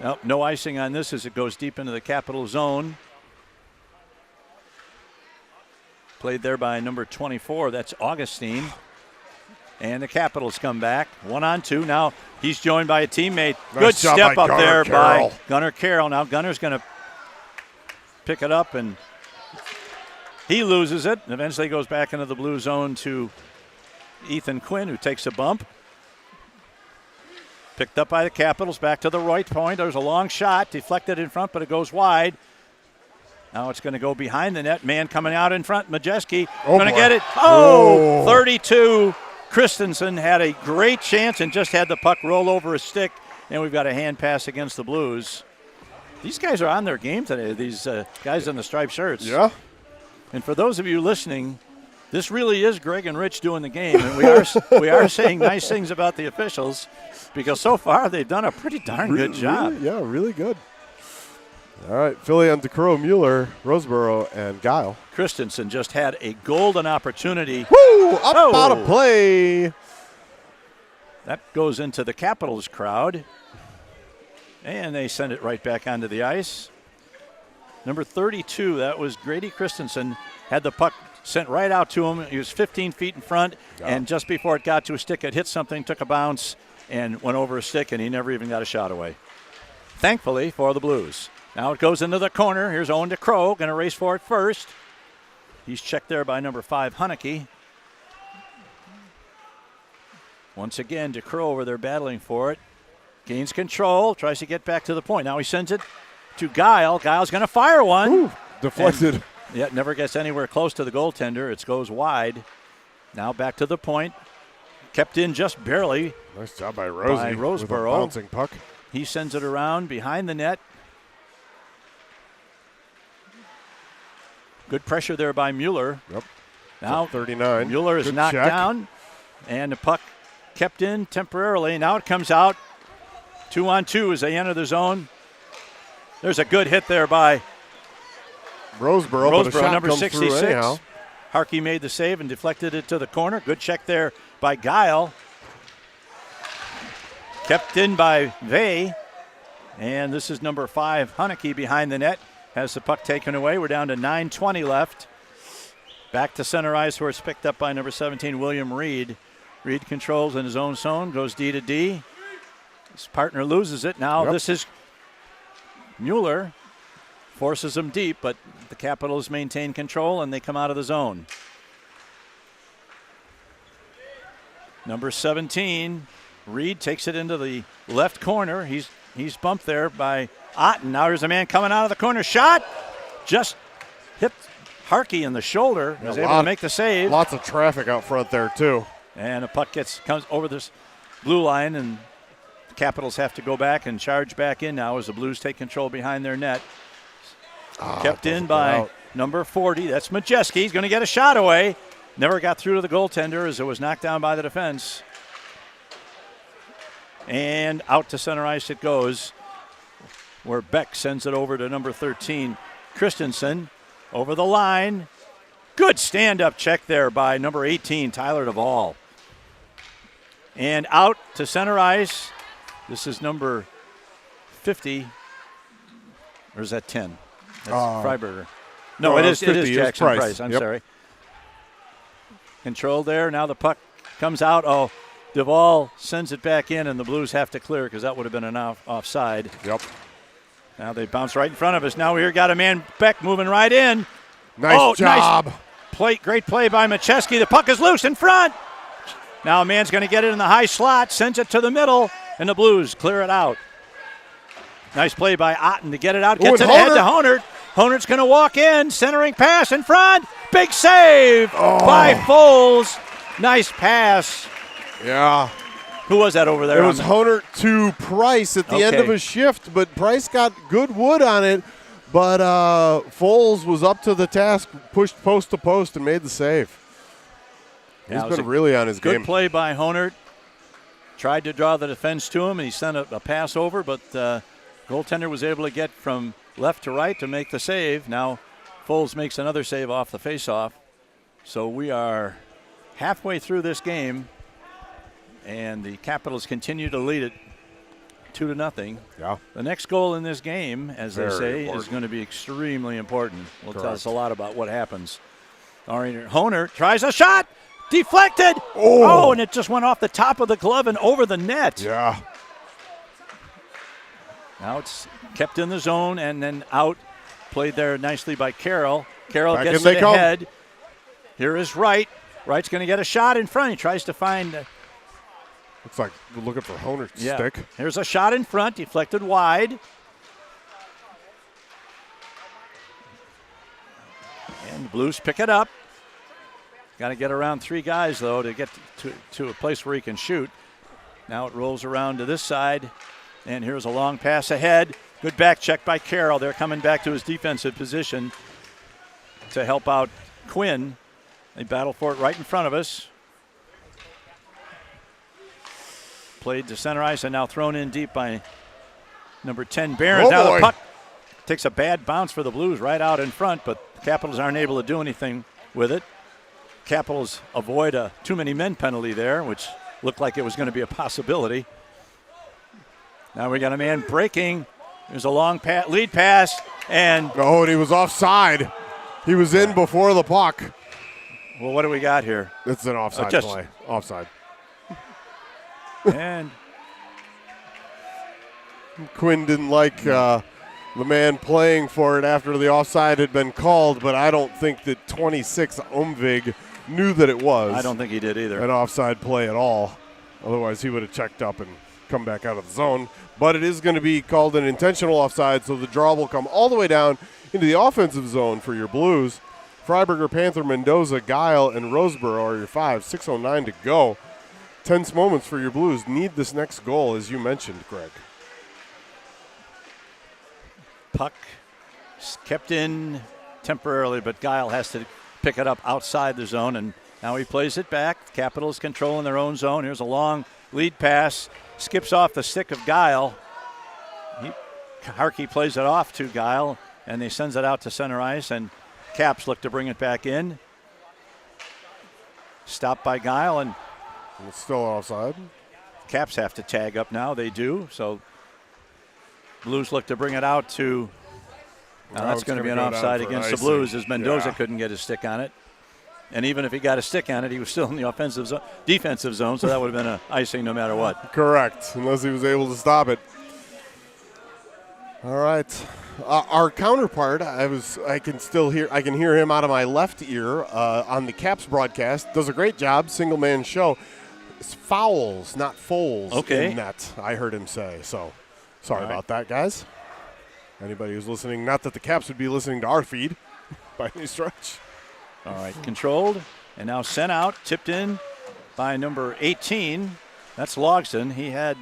Nope, no icing on this as it goes deep into the Capital zone. Played there by number 24. That's Augustine. And the Capitals come back. 1-on-2. Now he's joined by a teammate. Good step up there by Gunnar Carroll. Now Gunnar's going to pick it up, and he loses it. And eventually goes back into the blue zone to Ethan Quinn, who takes a bump. Picked up by the Capitals. Back to the right point. There's a long shot. Deflected in front, but it goes wide. Now it's going to go behind the net. Man coming out in front. Majeski going to get it. 32. Christensen had a great chance and just had the puck roll over his stick. And we've got a hand pass against the Blues. These guys are on their game today, these guys in the striped shirts. Yeah. And for those of you listening, This really is Greg and Rich doing the game, and we are saying nice things about the officials because so far they've done a pretty darn good job. Really good. All right, Philly on DeCrow, Mueller, Roseboro, and Guile. Christensen just had a golden opportunity. Woo! Out of play. That goes into the Capitals crowd, and they send it right back onto the ice. Number 32, that was Grady Christensen, had the puck sent right out to him. He was 15 feet in front, and just before it got to his stick, it hit something, took a bounce, and went over his stick, and he never even got a shot away. Thankfully for the Blues. Now it goes into the corner. Here's Owen DeCrow, going to race for it first. He's checked there by number 5, Huneke. Once again, DeCrow over there battling for it. Gains control, tries to get back to the point. Now he sends it to Guile. Guile's going to fire one. Ooh, deflected. It never gets anywhere close to the goaltender. It goes wide. Now back to the point. Kept in just barely. Nice job by Rosie. By Roseboro. With a bouncing puck. He sends it around behind the net. Good pressure there by Mueller. Yep. Now 39. Mueller is knocked down, and the puck kept in temporarily. Now it comes out. 2-on-2 as they enter the zone. There's a good hit there by Roseboro, but a shot number comes 66. through anyhow. Harkey made the save and deflected it to the corner. Good check there by Guile. Kept in by Vey. And this is number 5, Huneke, behind the net. Has the puck taken away. We're down to 9:20 left. Back to center ice where it's picked up by number 17, William Reed. Reed controls in his own zone, goes D to D. His partner loses it. Now This is Mueller. Forces him deep, but the Capitals maintain control and they come out of the zone. Number 17, Reed takes it into the left corner. He's bumped there by Otten. Now there's a man coming out of the corner. Shot! Just hit Harkey in the shoulder. Was able to make the save. Lots of traffic out front there, too. And a puck comes over this blue line, and the Capitals have to go back and charge back in now as the Blues take control behind their net. Kept in by number 40. That's Majeski. He's going to get a shot away. Never got through to the goaltender as it was knocked down by the defense. And out to center ice it goes, where Beck sends it over to number 13, Christensen. Over the line. Good stand-up check there by number 18, Tyler Duvall. And out to center ice. This is number 50. Or is that 10? That's Freiberger. No, it is Jackson Price. I'm sorry. Controlled there. Now the puck comes out. Oh, Duvall sends it back in, and the Blues have to clear because that would have been an offside. Yep. Now they bounce right in front of us. Now we got a man, Beck, moving right in. Nice job. Nice play, great play by Macheski. The puck is loose in front. Now a man's going to get it in the high slot, sends it to the middle, and the Blues clear it out. Nice play by Otten to get it out. Gets it ahead to Honert. Honert's going to walk in. Centering pass in front. Big save by Foles. Nice pass. Yeah. Who was that over there? It was Honert to Price at the end of his shift, but Price got good wood on it. But Foles was up to the task, pushed post to post, and made the save. He's been really on his game. Good play by Honert. Tried to draw the defense to him, and he sent a pass over, but goaltender was able to get from left to right to make the save. Now Foles makes another save off the faceoff. So we are halfway through this game, and the Capitals continue to lead it 2-0. Yeah. The next goal in this game, as they say, is going to be extremely important. Will tell us a lot about what happens. Honert tries a shot. Deflected. Oh, and it just went off the top of the glove and over the net. Yeah. Now it's kept in the zone and then out. Played there nicely by Carroll. Carroll gets it ahead. Here is Wright. Wright's going to get a shot in front. He tries to find. Looks like we're looking for Honert's stick. Here's a shot in front. Deflected wide. And the Blues pick it up. Got to get around 3 guys, though, to get to a place where he can shoot. Now it rolls around to this side. And here's a long pass ahead. Good back check by Carroll. They're coming back to his defensive position to help out Quinn. They battle for it right in front of us. Played to center ice and now thrown in deep by number 10, Barron. Oh, now boy. the puck takes a bad bounce for the Blues right out in front, but the Capitals aren't able to do anything with it. Capitals avoid a too many men penalty there, which looked like it was going to be a possibility. Now we got a man breaking. There's a long lead pass, and Oh, and he was offside. He was in before the puck. well, what do we got here? It's an offside just- play. Offside. And Quinn didn't like the man playing for it after the offside had been called, but I don't think that 26 Omvig knew that it was I don't think he did either. an offside play at all. Otherwise, he would have checked up and come back out of the zone. But it is going to be called an intentional offside, so the draw will come all the way down into the offensive zone for your Blues. Freiberger, Panther, Mendoza, Guile, and Roseboro are your 5. 6:09 to go. Tense moments for your Blues. Need this next goal, as you mentioned, Greg. Puck kept in temporarily, but Guile has to pick it up outside the zone, and now he plays it back. Capitals controlling their own zone. Here's a long lead pass. Skips off the stick of Guile. Harkey plays it off to Guile, and he sends it out to center ice, and Caps look to bring it back in. Stopped by Guile, and It's still offside. Caps have to tag up now. They do. So Blues look to bring it out to. Now that's it's going to be an gonna go down offside for against the icing. Blues, as Mendoza Yeah. couldn't get his stick on it. And even if he got a stick on it, he was still in the defensive zone, so that would have been an icing no matter what. Correct, unless he was able to stop it. All right, our counterpart. I can hear him out of my left ear on the Caps broadcast. Does a great job, single man show. It's fouls, not foals. Okay. In net, I heard him say. So, sorry All right. about that, guys. Anybody who's listening, not that the Caps would be listening to our feed by any stretch. All right, controlled and now sent out, tipped in by number 18. That's Logsdon. He had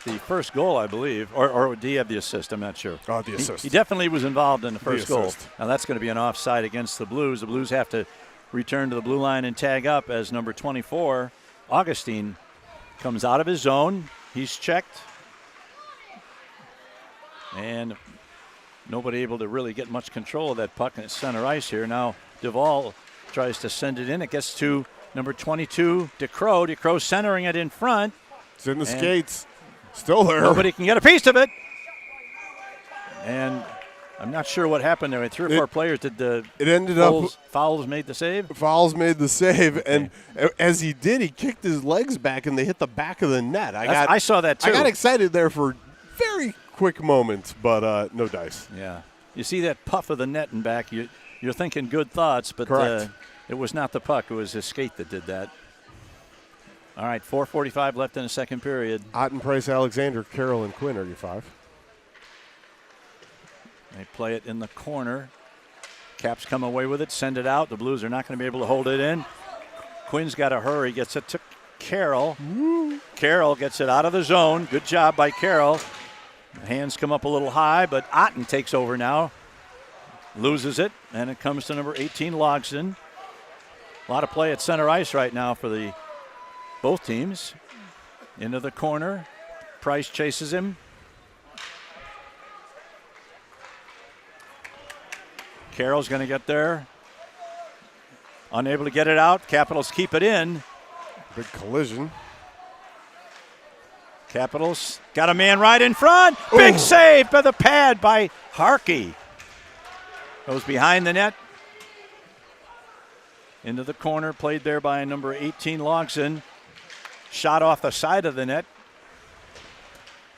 the first goal, I believe, or did he have the assist? I'm not sure. The assist. He definitely was involved in the first goal. assist. Now that's going to be an offside against the Blues. The Blues have to return to the blue line and tag up as number 24, Augustine, comes out of his zone. He's checked. And nobody able to really get much control of that puck in center ice here. Now Duvall tries to send it in. It gets to number 22, DeCrow. DeCrow centering it in front. It's in the skates. Still there. Nobody can get a piece of it. And I'm not sure what happened there. 3 or 4 players did the It ended fouls made the save. Fouls made the save, and as he did, he kicked his legs back, and they hit the back of the net. I saw that too. I got excited there for very quick moments, but no dice. Yeah. You see that puff of the net and back, you're thinking good thoughts, but Correct. it was not the puck. It was his skate that did that. All right, 4:45 left in the second period. Otten, Price, Alexander, Carroll, and Quinn are your 5. They play it in the corner. Caps come away with it, send it out. The Blues are not going to be able to hold it in. Quinn's got to hurry, gets it to Carroll. Carroll gets it out of the zone. Good job by Carroll. The hands come up a little high, but Otten takes over now. Loses it, and it comes to number 18, Logsdon. A lot of play at center ice right now for both teams. Into the corner. Price chases him. Carroll's going to get there. Unable to get it out. Capitals keep it in. Big collision. Capitals got a man right in front. Big save by the pad by Harkey. Goes behind the net. Into the corner. Played there by number 18, Logsdon. Shot off the side of the net.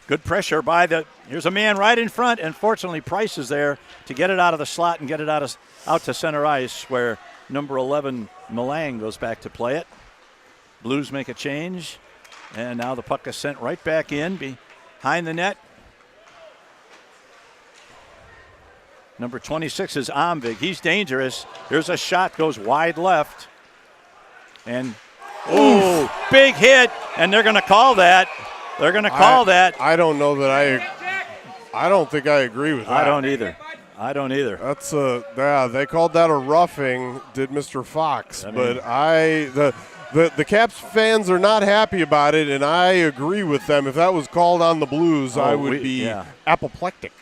Good pressure by here's a man right in front, and fortunately Price is there to get it out of the slot and get it out to center ice, where number 11, Malang, goes back to play it. Blues make a change, and now the puck is sent right back in behind the net. Number 26 is Omvig. He's dangerous. There's a shot, goes wide left. And, big hit, and they're going to call that. They're going to call that. I don't know that I don't think I agree with that. I don't either. I don't either. That's they called that a roughing, did Mr. Fox. The Caps fans are not happy about it, and I agree with them. If that was called on the Blues, I would be apoplectic.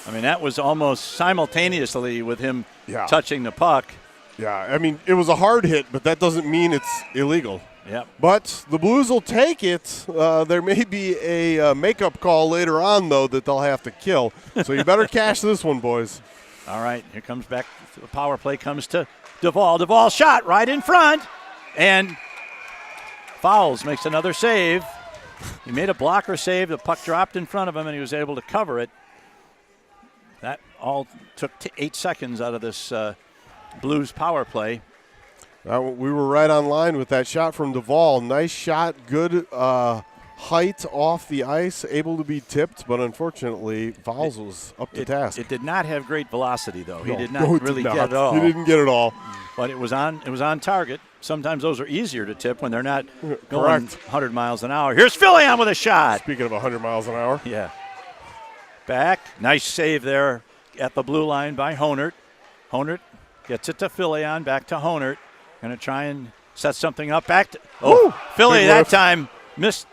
I mean, that was almost simultaneously with him touching the puck. Yeah, I mean, it was a hard hit, but that doesn't mean it's illegal. Yep. But the Blues will take it. There may be a makeup call later on, though, that they'll have to kill. So you better cash this one, boys. All right, here comes back. The power play comes to Duvall. Duvall shot right in front. And Fowles makes another save. He made a blocker save. The puck dropped in front of him, and he was able to cover it. That all took 8 seconds out of this Blues power play. We were right on line with that shot from Duvall. Nice shot, good height off the ice, able to be tipped, but unfortunately, Fowles was up to task. It did not have great velocity, though. No, he did not really get it all. He didn't get it all. But it was on target. Sometimes those are easier to tip when they're not going Correct. 100 miles an hour. Here's Fillion with a shot. Speaking of 100 miles an hour. Yeah. Back. Nice save there at the blue line by Honert. Honert gets it to Fillion, back to Honert. Going to try and set something up. Back to Philly that time missed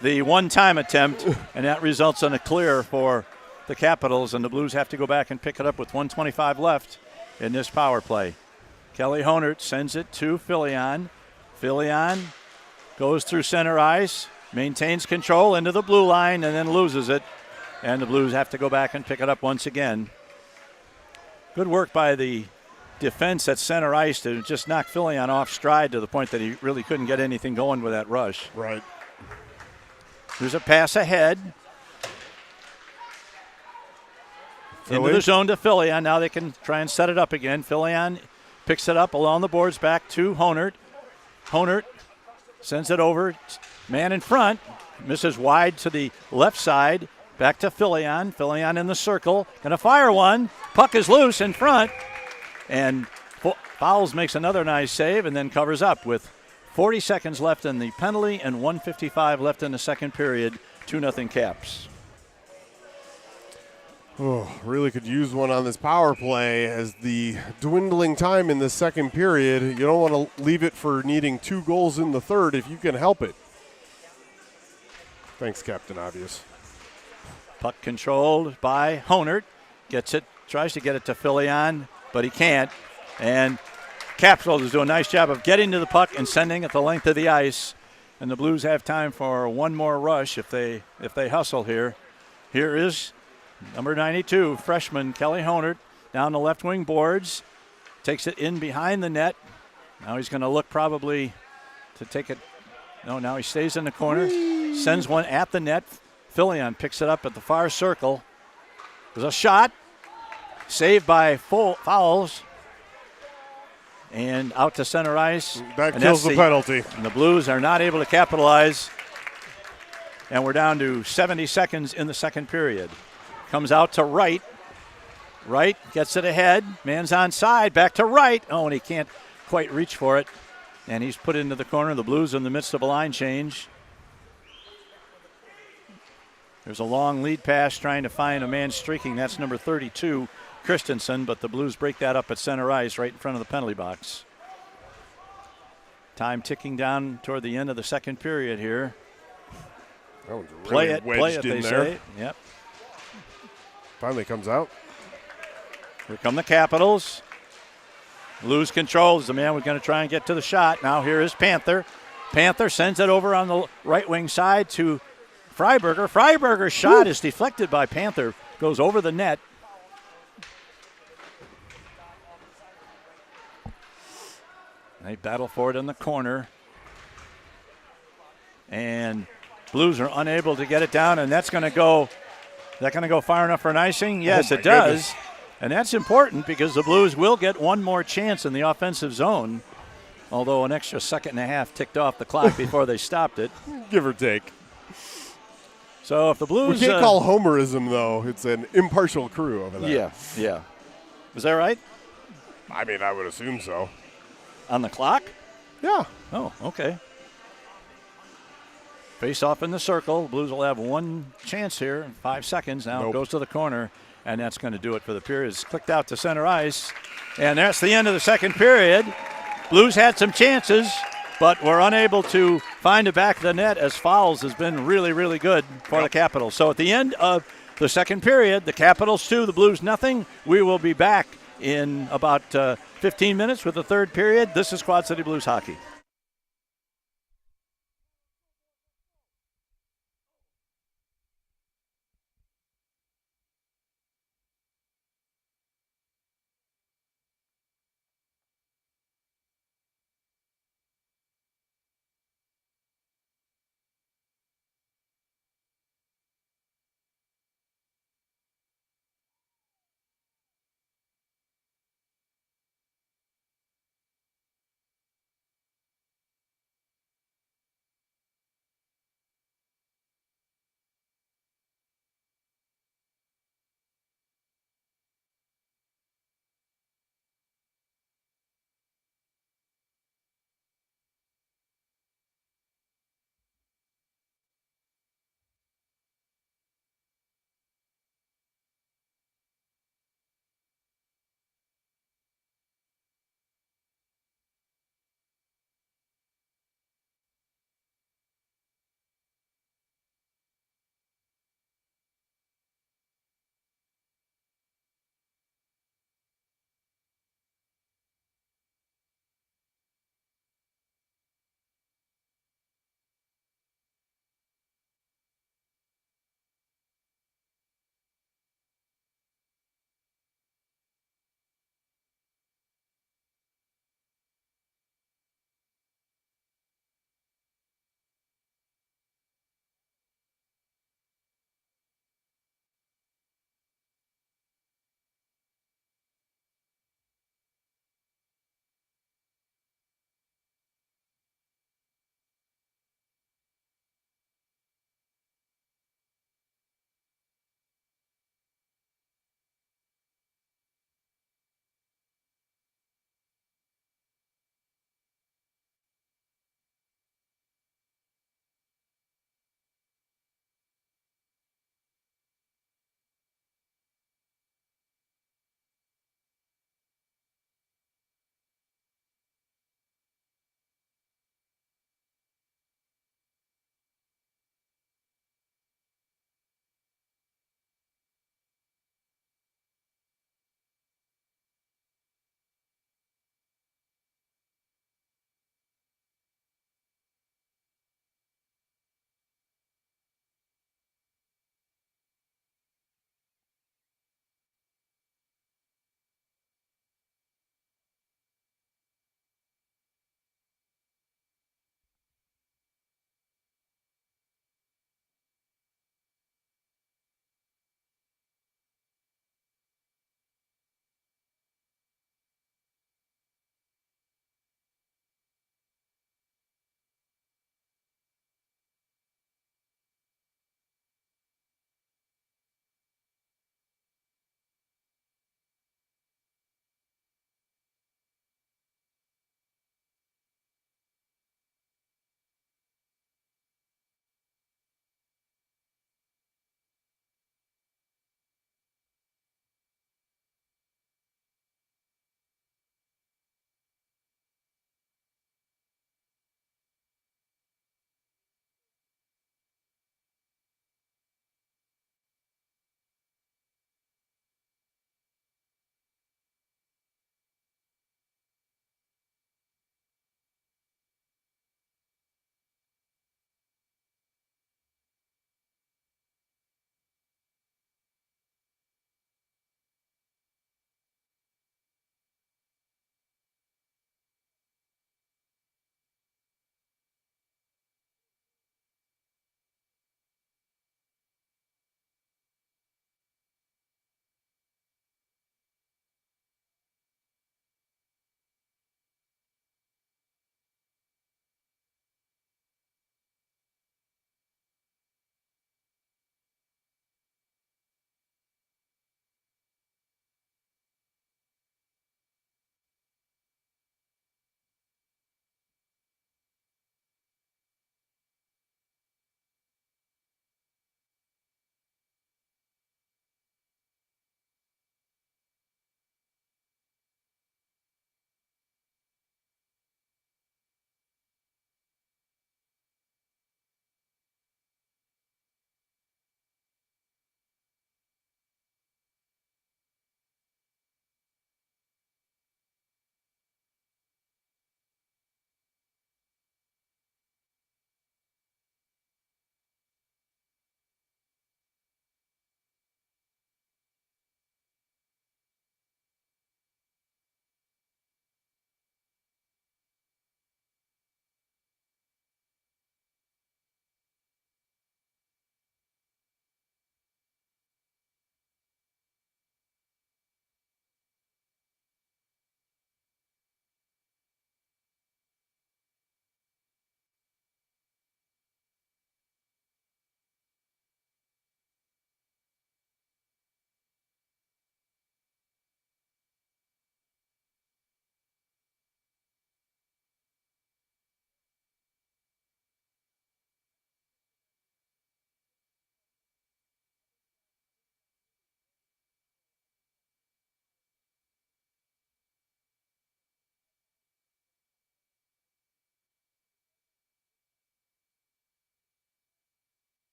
the one-time attempt, and that results in a clear for the Capitals, and the Blues have to go back and pick it up with 1:25 left in this power play. Kelly Honert sends it to Fillion. Fillion goes through center ice, maintains control into the blue line, and then loses it. And the Blues have to go back and pick it up once again. Good work by the defense at center ice to just knock Fillion off stride to the point that he really couldn't get anything going with that rush. Right. There's a pass ahead. Into the zone to Fillion. Now they can try and set it up again. Fillion picks it up along the boards back to Honert. Honert sends it over. Man in front. Misses wide to the left side. Back to Fillion. Fillion in the circle. Going to fire one. Puck is loose in front. And Fowles makes another nice save and then covers up with 40 seconds left in the penalty and 1:55 left in the second period. 2-0 Caps. Oh, really could use one on this power play as the dwindling time in the second period. You don't want to leave it for needing 2 goals in the third if you can help it. Thanks, Captain Obvious. Puck controlled by Honert. Gets it, tries to get it to Fillion, but he can't. And Capitals do a nice job of getting to the puck and sending it the length of the ice. And the Blues have time for one more rush if they hustle here. Here is number 92, freshman Kelly Honert, down the left wing boards. Takes it in behind the net. Now he's going to look probably to take it. No, now he stays in the corner. Sends one at the net. Fillion picks it up at the far circle. There's a shot. Saved by Fowles. And out to center ice. That kills the penalty. And the Blues are not able to capitalize. And we're down to 70 seconds in the second period. Comes out to Wright. Wright gets it ahead. Man's onside. Back to Wright. Oh, and he can't quite reach for it. And he's put into the corner. The Blues in the midst of a line change. There's a long lead pass trying to find a man streaking. That's number 32, Christensen. But the Blues break that up at center ice right in front of the penalty box. Time ticking down toward the end of the second period here. That one's really play it, in they there. say. Yep. Finally comes out. Here come the Capitals. Lose control as the man was going to try and get to the shot. Now here is Panther. Panther sends it over on the right wing side to Freiberger. Freiberger's shot is deflected by Panther. Goes over the net. They battle for it in the corner. And Blues are unable to get it down, and that's going to go. Is that going to go far enough for an icing? Yes, it does. Goodness. And that's important because the Blues will get one more chance in the offensive zone, although an extra second and a half ticked off the clock before they stopped it. Give or take. So if the Blues... We can't call homerism, though. It's an impartial crew over there. Yeah. Is that right? I mean, I would assume so. On the clock? Yeah. Oh, okay. Face off in the circle. Blues will have one chance here in 5 seconds. Now it goes to the corner. And that's going to do it for the period. It's clicked out to center ice. And that's the end of the second period. Blues had some chances, but were unable to find the back of the net as fouls has been really, really good for the Capitals. So at the end of the second period, the Capitals 2, the Blues nothing. We will be back in about 15 minutes with the third period. This is Quad City Blues hockey.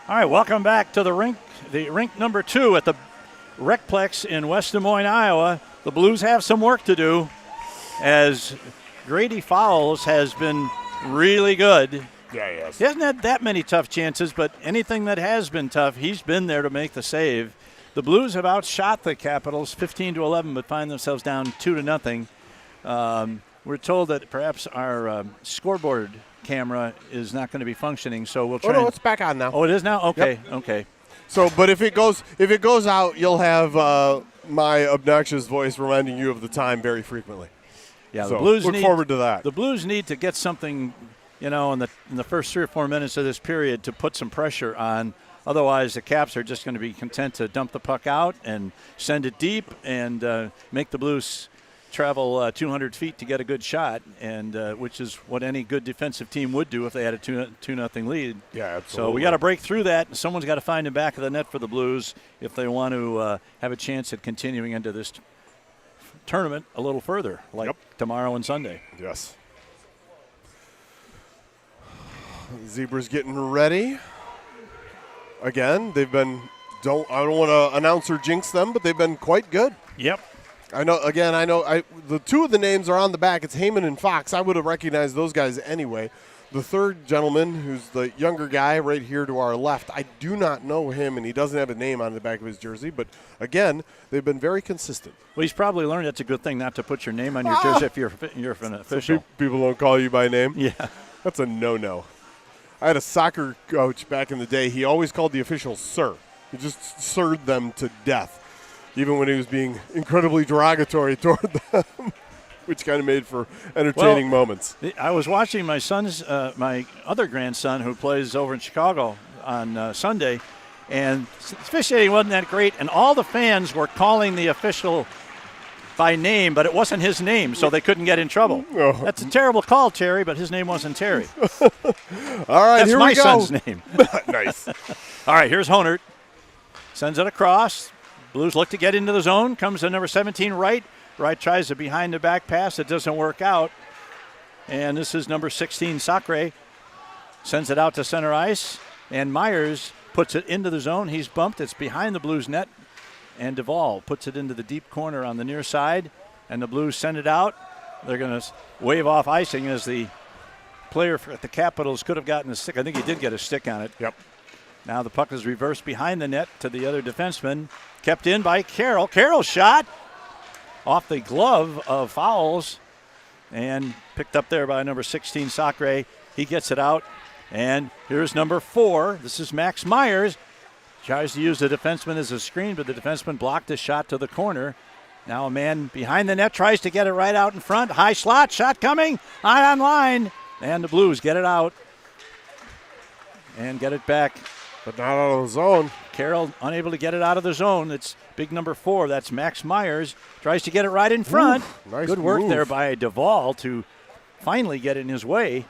All right, welcome back to the rink number 2 at the RecPlex in West Des Moines, Iowa. The Blues have some work to do as Grady Fowles has been really good. Yeah, he has. He hasn't had that many tough chances, but anything that has been tough, he's been there to make the save. The Blues have outshot the Capitals 15-11, but find themselves down 2-0. We're told that perhaps our scoreboard camera is not going to be functioning, so we'll try. Oh no, it's back on now. Oh, it is now. Okay, Yep. okay. So, but if it goes out, you'll have my obnoxious voice reminding you of the time very frequently. Yeah, so the Blues look forward to that. The Blues need to get something, in the first 3 or 4 minutes of this period to put some pressure on. Otherwise, the Caps are just going to be content to dump the puck out and send it deep and make the Blues travel 200 feet to get a good shot, and which is what any good defensive team would do if they had a 2-0 lead. Yeah, absolutely. So we got to break through that, and someone's got to find the back of the net for the Blues if they want to have a chance at continuing into this tournament a little further, like tomorrow and Sunday. Yes. Zebras getting ready. Again, they've been, I don't want to announce or jinx them, but they've been quite good. Yep. I know. The 2 of the names are on the back. It's Heyman and Fox. I would have recognized those guys anyway. The third gentleman, who's the younger guy right here to our left, I do not know him, and he doesn't have a name on the back of his jersey. But, again, they've been very consistent. Well, he's probably learned that's a good thing not to put your name on your jersey if you're an official. So people don't call you by name? Yeah. That's a no-no. I had a soccer coach back in the day. He always called the officials sir. He just sirred them to death, even when he was being incredibly derogatory toward them, which kind of made for entertaining moments. I was watching my my other grandson who plays over in Chicago on Sunday, and officiating wasn't that great, and all the fans were calling the official by name, but it wasn't his name, so they couldn't get in trouble. Oh. That's a terrible call, Terry, but his name wasn't Terry. All right, That's here my we go. son's name. Nice. All right, here's Honert. Sends it across. Blues look to get into the zone. Comes to number 17, Wright. Wright tries a behind-the-back pass. It doesn't work out. And this is number 16, Sacre. Sends it out to center ice. And Myers puts it into the zone. He's bumped. It's behind the Blues net. And Duvall puts it into the deep corner on the near side. And the Blues send it out. They're going to wave off icing as the player at the Capitals could have gotten a stick. I think he did get a stick on it. Yep. Now the puck is reversed behind the net to the other defenseman. Kept in by Carroll. Carroll's shot off the glove of Fowles and picked up there by number 16, Sacre. He gets it out. And here's number 4. This is Max Myers. Tries to use the defenseman as a screen, but the defenseman blocked his shot to the corner. Now a man behind the net tries to get it right out in front. High slot, shot coming, eye on line. And the Blues get it out and get it back. But not out of the zone. Carroll unable to get it out of the zone. It's big number 4. That's Max Myers. Tries to get it right in front. Nice Good work move there by Duvall to finally get in his way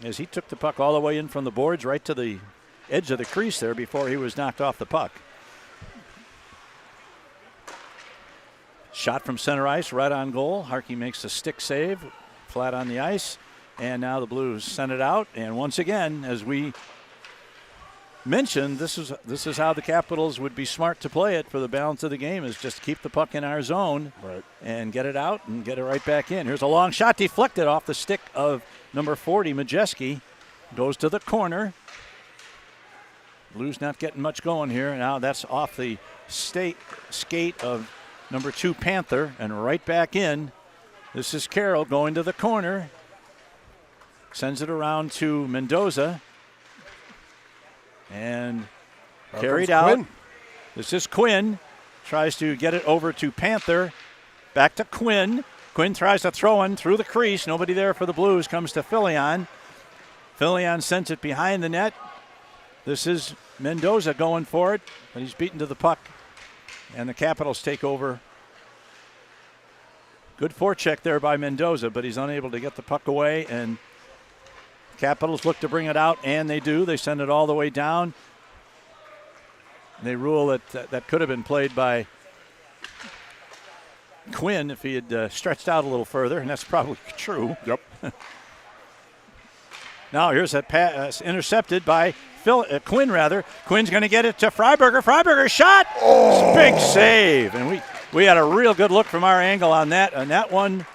as he took the puck all the way in from the boards right to the edge of the crease there before he was knocked off the puck. Shot from center ice, right on goal. Harkey makes a stick save, flat on the ice. And now the Blues send it out. And once again, as we mentioned, this is how the Capitals would be smart to play it for the balance of the game, is just keep the puck in our zone and get it out and get it right back in. Here's a long shot deflected off the stick of number 40, Majeski. Goes to the corner. Blues not getting much going here. Now that's off the skate of number 2, Panther, and right back in. This is Carroll going to the corner. Sends it around to Mendoza. And carried out. Quinn. This is Quinn. Tries to get it over to Panther. Back to Quinn. Quinn tries to throw in through the crease. Nobody there for the Blues. Comes to Filion. Filion sends it behind the net. This is Mendoza going for it, but he's beaten to the puck. And the Capitals take over. Good forecheck there by Mendoza, but he's unable to get the puck away. And Capitals look to bring it out, and they do. They send it all the way down. They rule that could have been played by Quinn if he had stretched out a little further, and that's probably true. Yep. Now here's a pass intercepted by Quinn, rather. Quinn's going to get it to Freiberger. Freiberger shot. Oh. Big save. And we had a real good look from our angle on that. And that one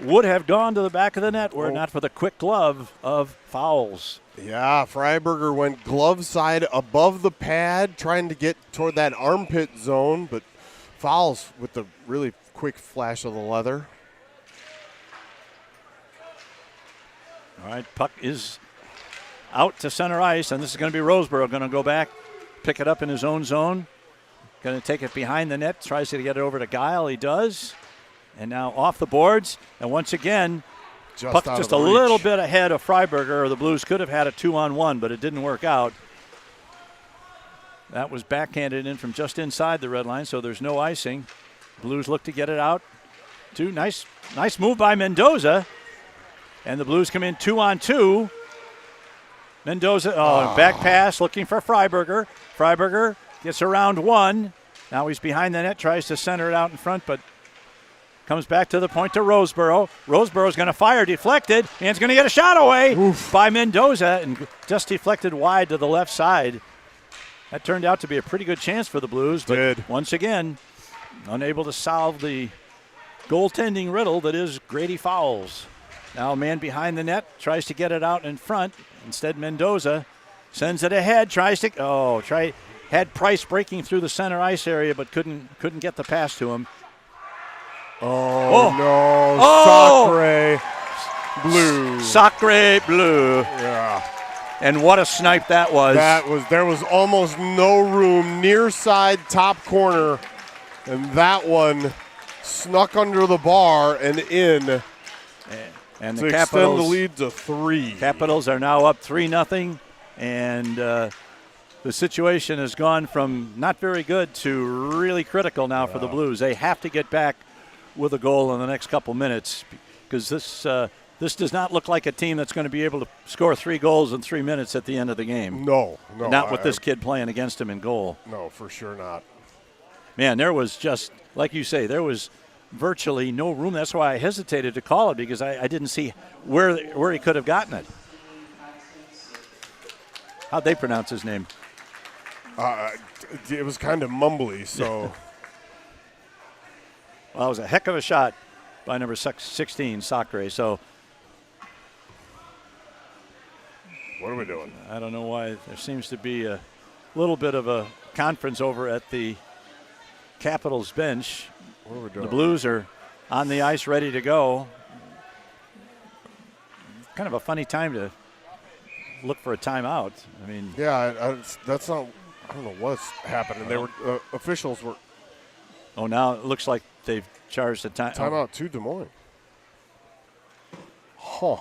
would have gone to the back of the net were it not for the quick glove of Fowles. Yeah, Freiberger went glove side above the pad, trying to get toward that armpit zone, but Fowles with the really quick flash of the leather. All right, puck is out to center ice, and this is going to be Roseborough going to go back, pick it up in his own zone. Going to take it behind the net, tries to get it over to Guile. He does. And now off the boards, and once again, puck just a little bit ahead of Freiberger, or the Blues could have had a 2-on-1, but it didn't work out. That was backhanded in from just inside the red line, so there's no icing. Blues look to get it out. Nice move by Mendoza. And the Blues come in 2-on-2. Mendoza, back pass, looking for Freiberger. Freiberger gets around one. Now he's behind the net, tries to center it out in front, but comes back to the point to Roseborough. Roseborough's going to fire, deflected, and he's going to get a shot away by Mendoza, and just deflected wide to the left side. That turned out to be a pretty good chance for the Blues, but once again, unable to solve the goaltending riddle that is Grady Fowles. Now a man behind the net tries to get it out in front. Instead, Mendoza sends it ahead, had Price breaking through the center ice area, but couldn't get the pass to him. Sacre blue. Sacre blue. Yeah. And what a snipe that was. There was almost no room near side top corner, and that one snuck under the bar and in. And to the extend Capitals, the lead to 3. Capitals are now up 3-0, and the situation has gone from not very good to really critical now for the Blues. They have to get back with a goal in the next couple minutes, because this does not look like a team that's going to be able to score 3 goals in 3 minutes at the end of the game. No. Not with this kid playing against him in goal. No, for sure not. Man, there was just, like you say, there was virtually no room. That's why I hesitated to call it, because I didn't see where he could have gotten it. How'd they pronounce his name? It was kind of mumbly, so. Well, it was a heck of a shot by number 16, Sacre. So what are we doing? I don't know why there seems to be a little bit of a conference over at the Capitals bench. What are we doing? The Blues are on the ice ready to go. Kind of a funny time to look for a timeout. I mean, yeah, that's not. I don't know what's happening. They were officials were. Oh, now it looks like they've charged a timeout to Des Moines. Huh.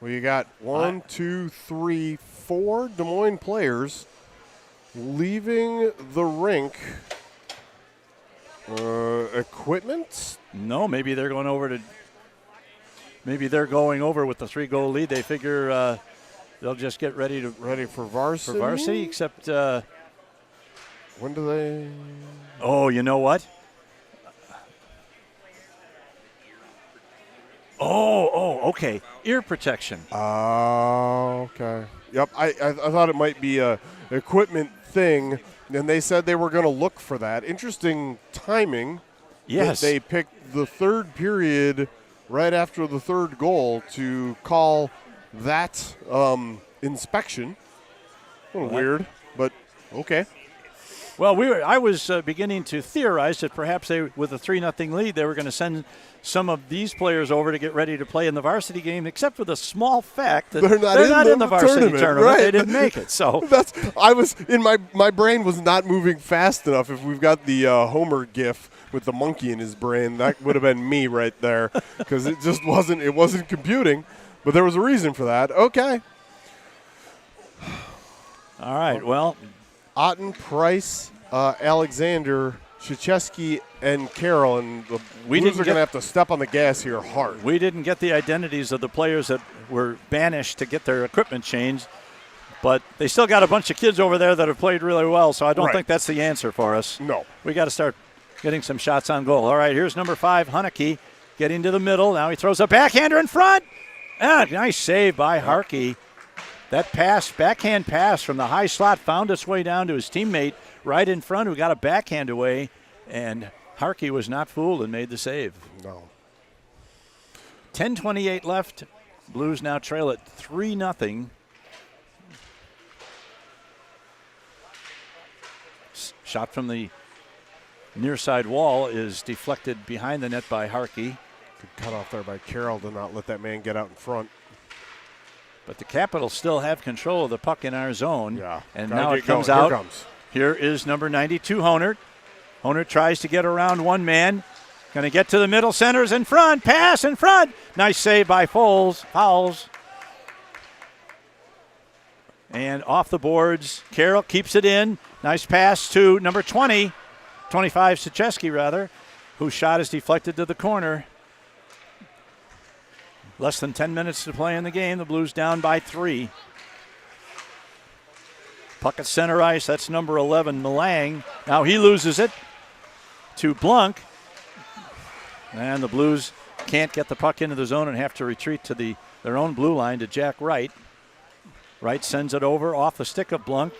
Well, you got 1, 2, 3, 4 Des Moines players leaving the rink. Equipment? No, maybe they're going over with the 3-goal lead. They figure they'll just get ready for Varsity. Except when do they? Oh, you know what? Okay. Ear protection. Okay. Yep. I thought it might be a equipment thing. And they said they were going to look for that. Interesting timing. Yes. They picked the third period right after the third goal to call that inspection. A little weird, but okay. Well, I was beginning to theorize that perhaps with a 3-0 lead, they were going to send some of these players over to get ready to play in the varsity game, except for the small fact that they're not in the varsity tournament. Right. They didn't make it. So my brain was not moving fast enough. If we've got the Homer gif with the monkey in his brain, that would have been me right there, because it just wasn't computing. But there was a reason for that. Okay. All right. Well, Otten, Price, Alexander, Krzyzewski, and Carroll, and the Blues are going to have to step on the gas here hard. We didn't get the identities of the players that were banished to get their equipment changed, but they still got a bunch of kids over there that have played really well, so I don't think that's the answer for us. No. We got to start getting some shots on goal. All right, here's number 5, Huneke, getting to the middle. Now he throws a backhander in front. Nice save by Harkey. That pass, backhand pass from the high slot, found its way down to his teammate right in front who got a backhand away, and Harkey was not fooled and made the save. No. 10:28 left. Blues now trail at 3-0. Shot from the near side wall is deflected behind the net by Harkey. Good cut off there by Carroll to not let that man get out in front. But the Capitals still have control of the puck in our zone. Yeah. And Gotta now get it comes going. out. Here comes. Here is number 92, Honert. Honert tries to get around one man. Going to get to the middle, centers in front, pass in front. Nice save by Fowles. And off the boards, Carroll keeps it in. Nice pass to number 20, 25 Sachesky rather, whose shot is deflected to the corner. Less than 10 minutes to play in the game. The Blues down by 3. Puck at center ice. That's number 11, Malang. Now he loses it to Blunk. And the Blues can't get the puck into the zone and have to retreat to their own blue line to Jack Wright. Wright sends it over off the stick of Blunk,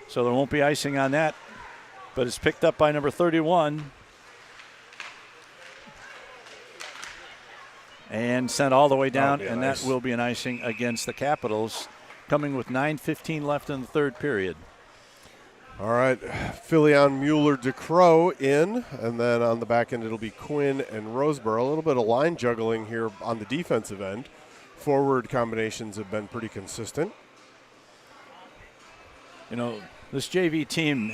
so there won't be icing on that. But it's picked up by number 31. And sent all the way down, and that will be an icing against the Capitals, coming with 9:15 left in the third period. All right, Filion, Mueller, DeCrow in, and then on the back end it'll be Quinn and Roseborough. A little bit of line juggling here on the defensive end. Forward combinations have been pretty consistent. You know, this JV team,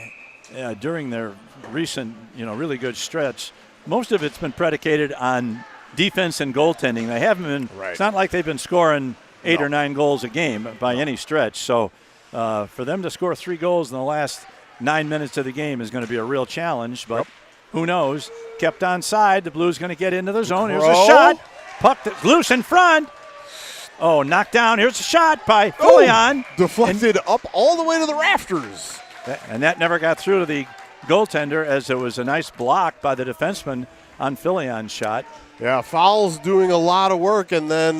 during their recent, really good stretch, most of it's been predicated on defense and goaltending. They haven't been. Right. It's not like they've been scoring 8 or 9 goals a game by any stretch. So for them to score 3 goals in the last 9 minutes of the game is going to be a real challenge. But who knows? Kept onside. The Blues going to get into the zone. Here's a shot. Puck loose in front. Oh, knocked down. Here's a shot by Filion. Deflected up all the way to the rafters. And that never got through to the goaltender, as it was a nice block by the defenseman on Filion's shot. Yeah, Fowles doing a lot of work, and then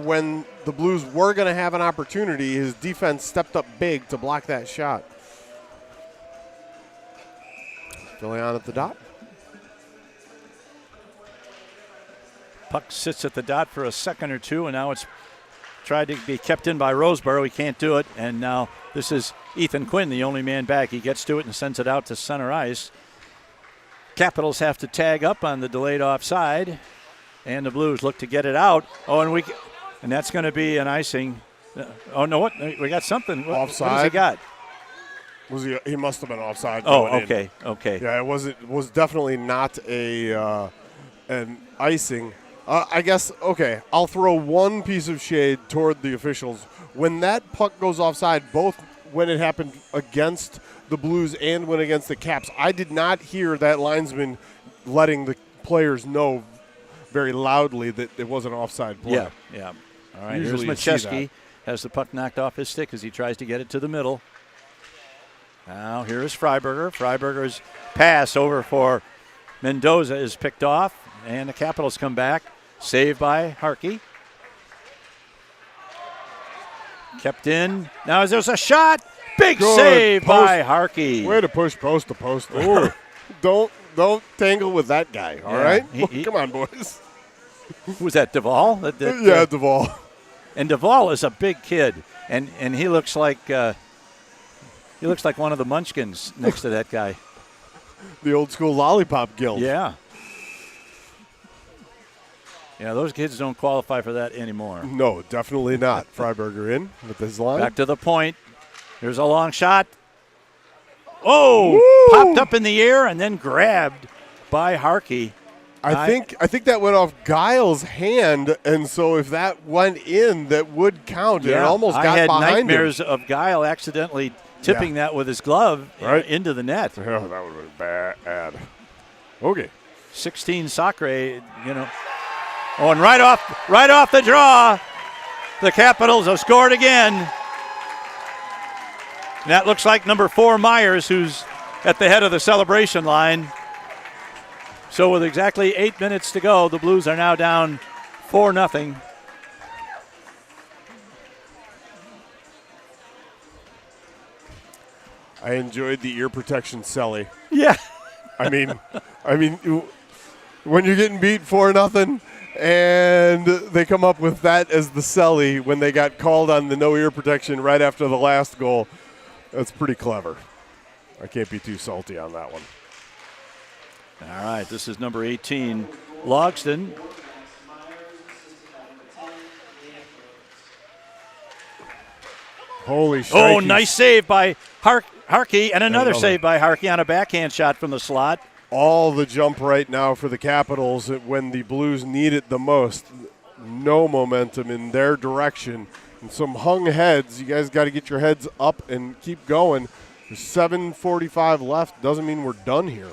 when the Blues were going to have an opportunity, his defense stepped up big to block that shot. Filion at the dot. Puck sits at the dot for a second or two, and now it's tried to be kept in by Roseborough. He can't do it, and now this is Ethan Quinn, the only man back. He gets to it and sends it out to center ice. Capitals have to tag up on the delayed offside, and the Blues look to get it out. Oh, and that's going to be an icing. Oh, no, what? We got something. Offside. What has he got? He must have been offside. Oh, okay. Yeah, it was definitely not an icing. I guess, okay, I'll throw one piece of shade toward the officials. When that puck goes offside, both when it happened against the Blues and when against the Caps, I did not hear that linesman letting the players know very loudly that it was an offside play. Yeah. All right, Usually here's Macheski. Has the puck knocked off his stick as he tries to get it to the middle. Now here is Freiberger. Freiberger's pass over for Mendoza is picked off, and the Capitals come back. Saved by Harkey. Kept in. Now there's a shot. Big Good save post. by Harkey. Way to push post to post. Don't tangle with that guy, all right? Come on, boys. Who was that, Duvall? Yeah, Duvall. And Duvall is a big kid, and he looks like one of the Munchkins next to that guy. The old school lollipop guild. Yeah. Yeah, those kids don't qualify for that anymore. No, definitely not. Freiberger in with his line. Back to the point. Here's a long shot. Oh, Woo! Popped up in the air and then grabbed by Harkey. I think that went off Giles' hand, and so if that went in, that would count. Yeah, it almost got I had behind nightmares him. of Guile accidentally tipping that with his glove into the net. Yeah, that would have been bad. Okay. 16 Sacre, Oh, and right off the draw, the Capitals have scored again. And that looks like number 4 Myers, who's at the head of the celebration line. So with exactly 8 minutes to go, the Blues are now down 4-0. I enjoyed the ear protection celly. Yeah. I mean, when you're getting beat 4-0 and they come up with that as the celly when they got called on the no ear protection right after the last goal, that's pretty clever. I can't be too salty on that one. All right, this is number 18, Logston. Holy shit. Oh, nice save by Harkey, and another save by Harkey on a backhand shot from the slot. All the jump right now for the Capitals when the Blues need it the most. No momentum in their direction. And some hung heads. You guys got to get your heads up and keep going. There's 7:45 left. Doesn't mean we're done here.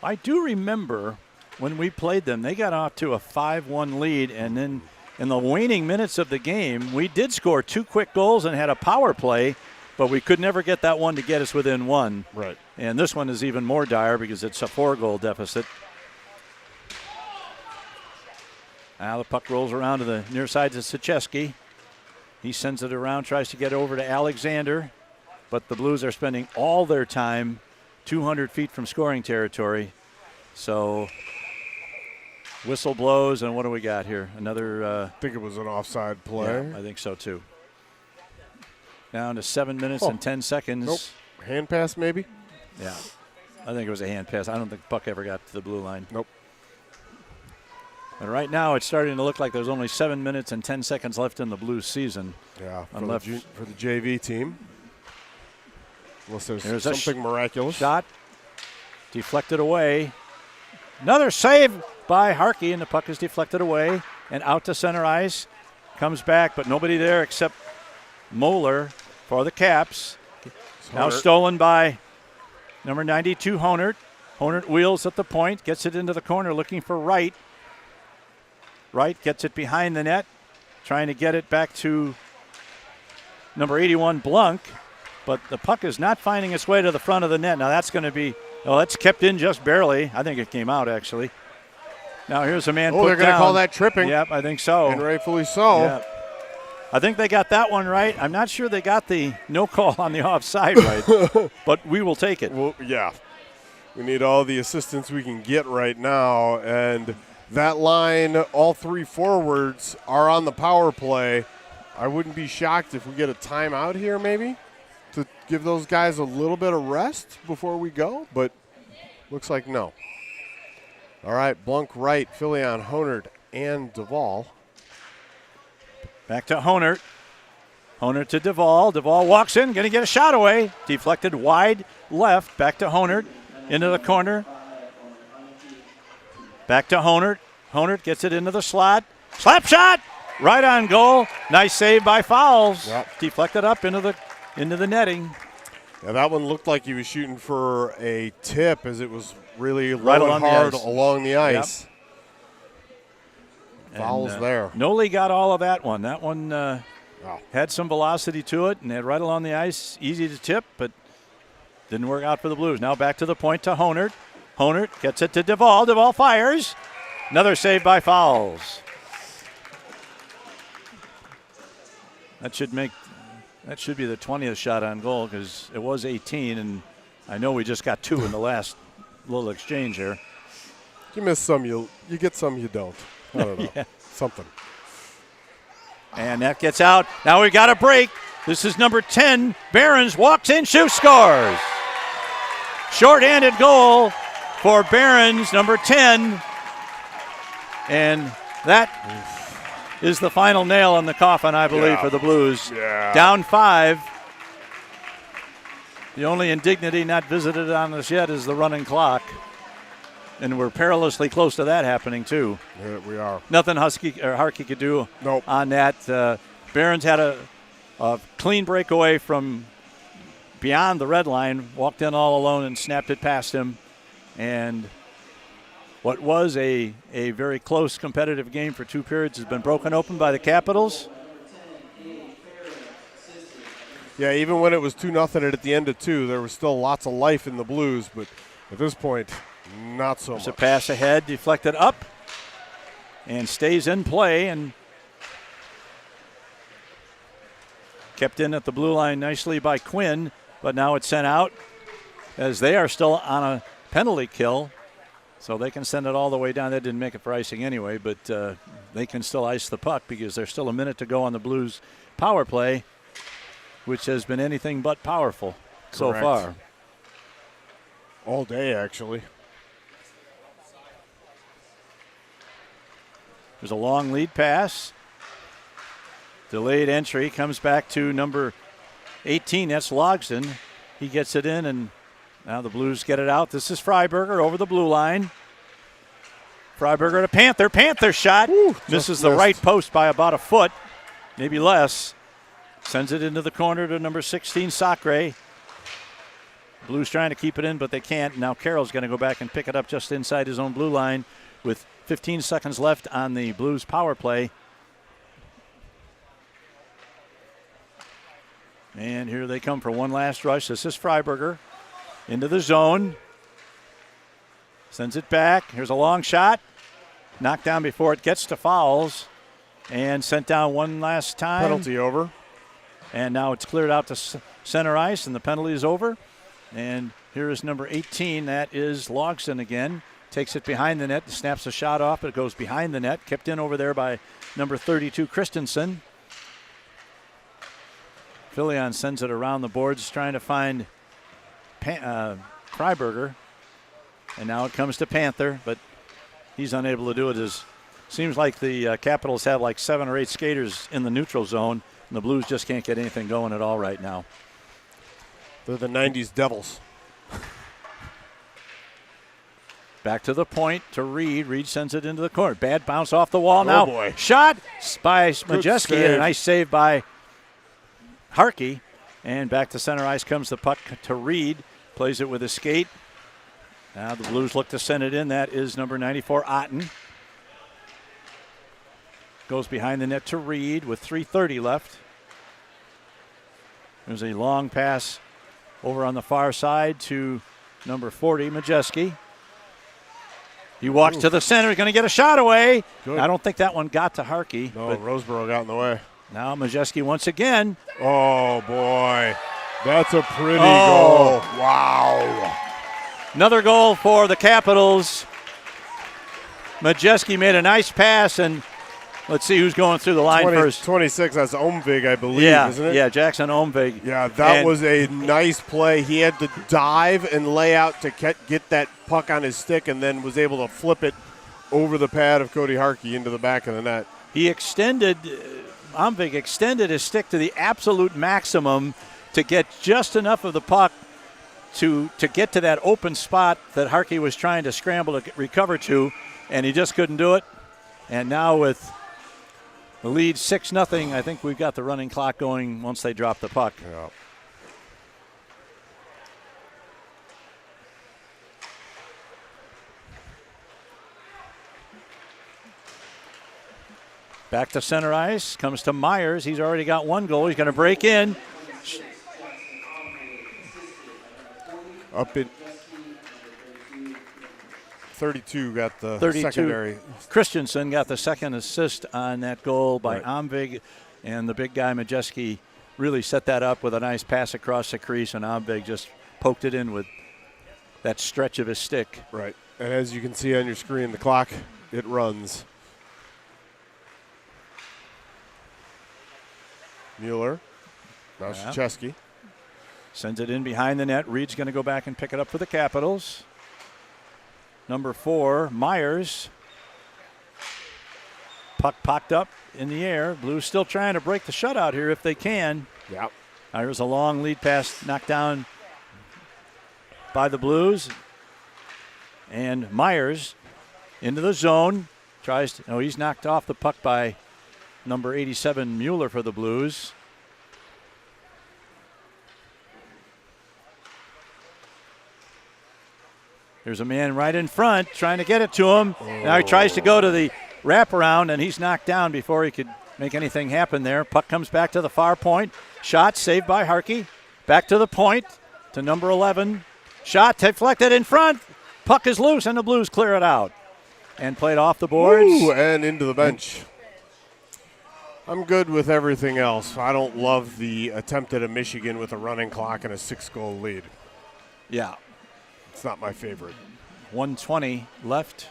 I do remember when we played them, they got off to a 5-1 lead, and then in the waning minutes of the game, we did score 2 quick goals and had a power play, but we could never get that one to get us within 1. Right. And this one is even more dire because it's a 4-goal deficit. Now the puck rolls around to the near side to Sachesky. He sends it around, tries to get over to Alexander, but the Blues are spending all their time 200 feet from scoring territory. So whistle blows, and what do we got here? Another. I think it was an offside play. Yeah, I think so too. Down to 7 minutes and 10 seconds. Nope. Hand pass maybe? Yeah. I think it was a hand pass. I don't think the puck ever got to the blue line. Nope. But right now it's starting to look like there's only 7 minutes and 10 seconds left in the Blues season. Yeah, for the JV team. Unless there's something miraculous. Shot. Deflected away. Another save by Harkey, and the puck is deflected away and out to center ice. Comes back, but nobody there except Moeller for the Caps. Now stolen by number 92, Honert. Honert wheels at the point, gets it into the corner, looking for Wright. Wright gets it behind the net, trying to get it back to number 81, Blunk. But the puck is not finding its way to the front of the net. Now that's going to be, that's kept in just barely. I think it came out, actually. Now here's a man put down. Oh, they're going to call that tripping. Yep, I think so. And rightfully so. Yep. I think they got that one right. I'm not sure they got the no call on the offside right, but we will take it. Well, yeah. We need all the assistance we can get right now. And that line, all 3 forwards are on the power play. I wouldn't be shocked if we get a timeout here maybe to give those guys a little bit of rest before we go, but looks like no. All right, Blunk, Wright, Filion, Honert, and Duvall. Back to Honert. Honert to Duvall. Duvall walks in, going to get a shot away. Deflected wide left. Back to Honert. Into the corner. Back to Honert. Honert gets it into the slot. Slap shot! Right on goal. Nice save by Fowles. Yep. Deflected up into the netting. Yeah, that one looked like he was shooting for a tip as it was really right low and hard along the ice. Yep. Fouls there. Noli got all of that one. That one had some velocity to it and had right along the ice. Easy to tip, but didn't work out for the Blues. Now back to the point to Honert. Honert gets it to Duvall. Duvall fires. Another save by Fowles. That should be the 20th shot on goal because it was 18, and I know we just got 2 in the last little exchange here. You miss some, you get some you don't. I don't know. Yeah. Something. And that gets out. Now we got a break. This is number 10. Behrens walks in, shoots, scores. Short-handed goal for Behrens, number 10. And that is the final nail in the coffin, I believe, for the Blues. Yeah. Down 5. The only indignity not visited on us yet is the running clock. And we're perilously close to that happening, too. Yeah, we are. Nothing Harkey could do on that. Behrens had a clean breakaway from beyond the red line, walked in all alone and snapped it past him. And what was a very close competitive game for 2 periods has been broken open by the Capitals. Yeah, even when it was 2-0 at the end of 2, there was still lots of life in the Blues, but at this point, not so much. There's a pass ahead, deflected up, and stays in play, and kept in at the blue line nicely by Quinn. but now it's sent out as they are still on a penalty kill. So they can send it all the way down. That didn't make it for icing anyway, but they can still ice the puck because there's still a minute to go on the Blues power play, which has been anything but powerful so far. All day, actually. There's a long lead pass. Delayed entry comes back to number 18. That's Logsdon. He gets it in, and now the Blues get it out. This is Freiberger over the blue line. Freiberger to Panther. Panther shot. Misses the right post by about a foot, maybe less. Sends it into the corner to number 16, Sacre. Blues trying to keep it in, but they can't. Now Carroll's going to go back and pick it up just inside his own blue line with 15 seconds left on the Blues power play. And here they come for one last rush. This is Freiberger into the zone. Sends it back. Here's a long shot. Knocked down before it gets to fouls. And sent down one last time. Penalty over. And now it's cleared out to center ice, and the penalty is over. And here is number 18. That is Logsdon again. Takes it behind the net, snaps a shot off. It goes behind the net. Kept in over there by number 32, Christensen. Filion sends it around the boards, trying to find Freiberger. And now it comes to Panther, but he's unable to do it. Seems like the Capitals have like 7 or 8 skaters in the neutral zone, and the Blues just can't get anything going at all right now. They're the 90s Devils. Back to the point to Reed. Reed sends it into the corner. Bad bounce off the wall now. Boy. Shot by Majeski, and a nice save by Harkey. And back to center ice comes the puck to Reed. Plays it with a skate. Now the Blues look to send it in. That is number 94, Otten. Goes behind the net to Reed with 3:30 left. There's a long pass over on the far side to number 40, Majeski. He walks to the center. He's going to get a shot away. Good. I don't think that one got to Harkey. No, Roseborough got in the way. Now Majeski once again. Oh, boy. That's a pretty goal. Wow. Another goal for the Capitals. Majeski made a nice pass, and let's see who's going through the line first. 26, that's Omvig, I believe, isn't it? Yeah, Jackson Omvig. Yeah, that was a nice play. He had to dive and lay out to get that puck on his stick, and then was able to flip it over the pad of Cody Harkey into the back of the net. He Omvig extended his stick to the absolute maximum to get just enough of the puck to get to that open spot that Harkey was trying to scramble to recover to, and he just couldn't do it. And now with the lead 6-0, I think we've got the running clock going once they drop the puck. Yeah. Back to center ice, comes to Myers. He's already got one goal. He's going to break in. Up in 32 got the 32. secondary. Christensen got the second assist on that goal by Omvig, and the big guy Majeski really set that up with a nice pass across the crease, and Omvig just poked it in with that stretch of his stick. Right. And as you can see on your screen, the clock, it runs. Mueller. Now Krzyzewski. Sends it in behind the net. Reed's going to go back and pick it up for the Capitals. Number 4, Myers. Puck popped up in the air. Blues still trying to break the shutout here if they can. Yeah. There's a long lead pass knocked down by the Blues. And Myers into the zone. He's knocked off the puck by number 87, Mueller for the Blues. There's a man right in front trying to get it to him. Now he tries to go to the wraparound, and he's knocked down before he could make anything happen there. Puck comes back to the far point. Shot saved by Harkey. Back to the point to number 11. Shot deflected in front. Puck is loose, and the Blues clear it out. And played off the boards. Ooh, and into the bench. I'm good with everything else. I don't love the attempt at a Michigan with a running clock and a 6-goal lead. Yeah. It's not my favorite. 1:20 left.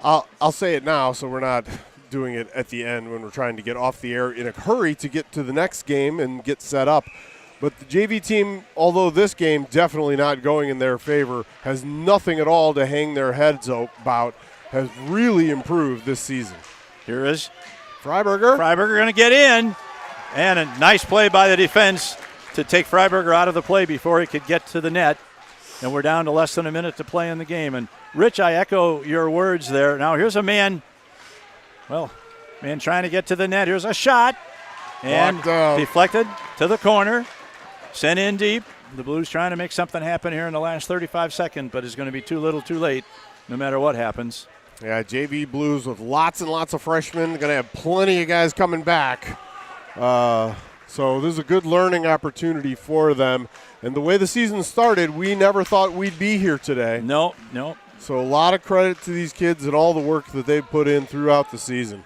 I'll say it now so we're not doing it at the end when we're trying to get off the air in a hurry to get to the next game and get set up. But the JV team, although this game definitely not going in their favor, has nothing at all to hang their heads about, has really improved this season. Here is Freiberger. Freiberger going to get in. And a nice play by the defense to take Freiberger out of the play before he could get to the net. And we're down to less than a minute to play in the game. And, Rich, I echo your words there. Now, here's a man trying to get to the net. Here's a shot. And deflected to the corner. Sent in deep. The Blues trying to make something happen here in the last 35 seconds, but it's going to be too little too late no matter what happens. Yeah, JV Blues with lots and lots of freshmen. Going to have plenty of guys coming back. So this is a good learning opportunity for them. And the way the season started, we never thought we'd be here today. No. So a lot of credit to these kids and all the work that they've put in throughout the season.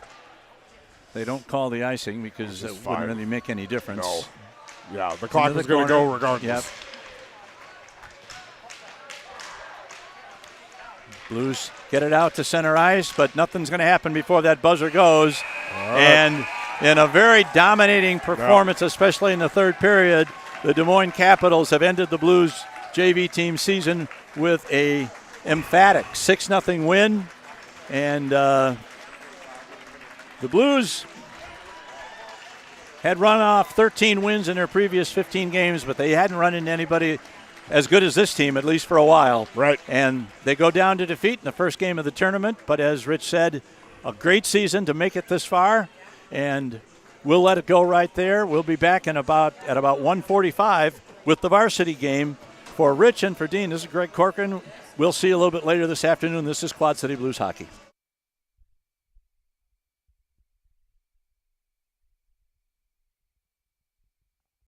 They don't call the icing because it wouldn't really make any difference. No. Yeah, the clock was going to go regardless. Yep. Blues get it out to center ice, but nothing's going to happen before that buzzer goes. Right. And in a very dominating performance, especially in the third period, the Des Moines Capitals have ended the Blues JV team season with a emphatic 6-0 win. And the Blues had run off 13 wins in their previous 15 games, but they hadn't run into anybody as good as this team, at least for a while. Right. And they go down to defeat in the first game of the tournament. But as Rich said, a great season to make it this far. And we'll let it go right there. We'll be back at about 1:45 with the varsity game. For Rich and for Dean, this is Greg Corcoran. We'll see you a little bit later this afternoon. This is Quad City Blues Hockey.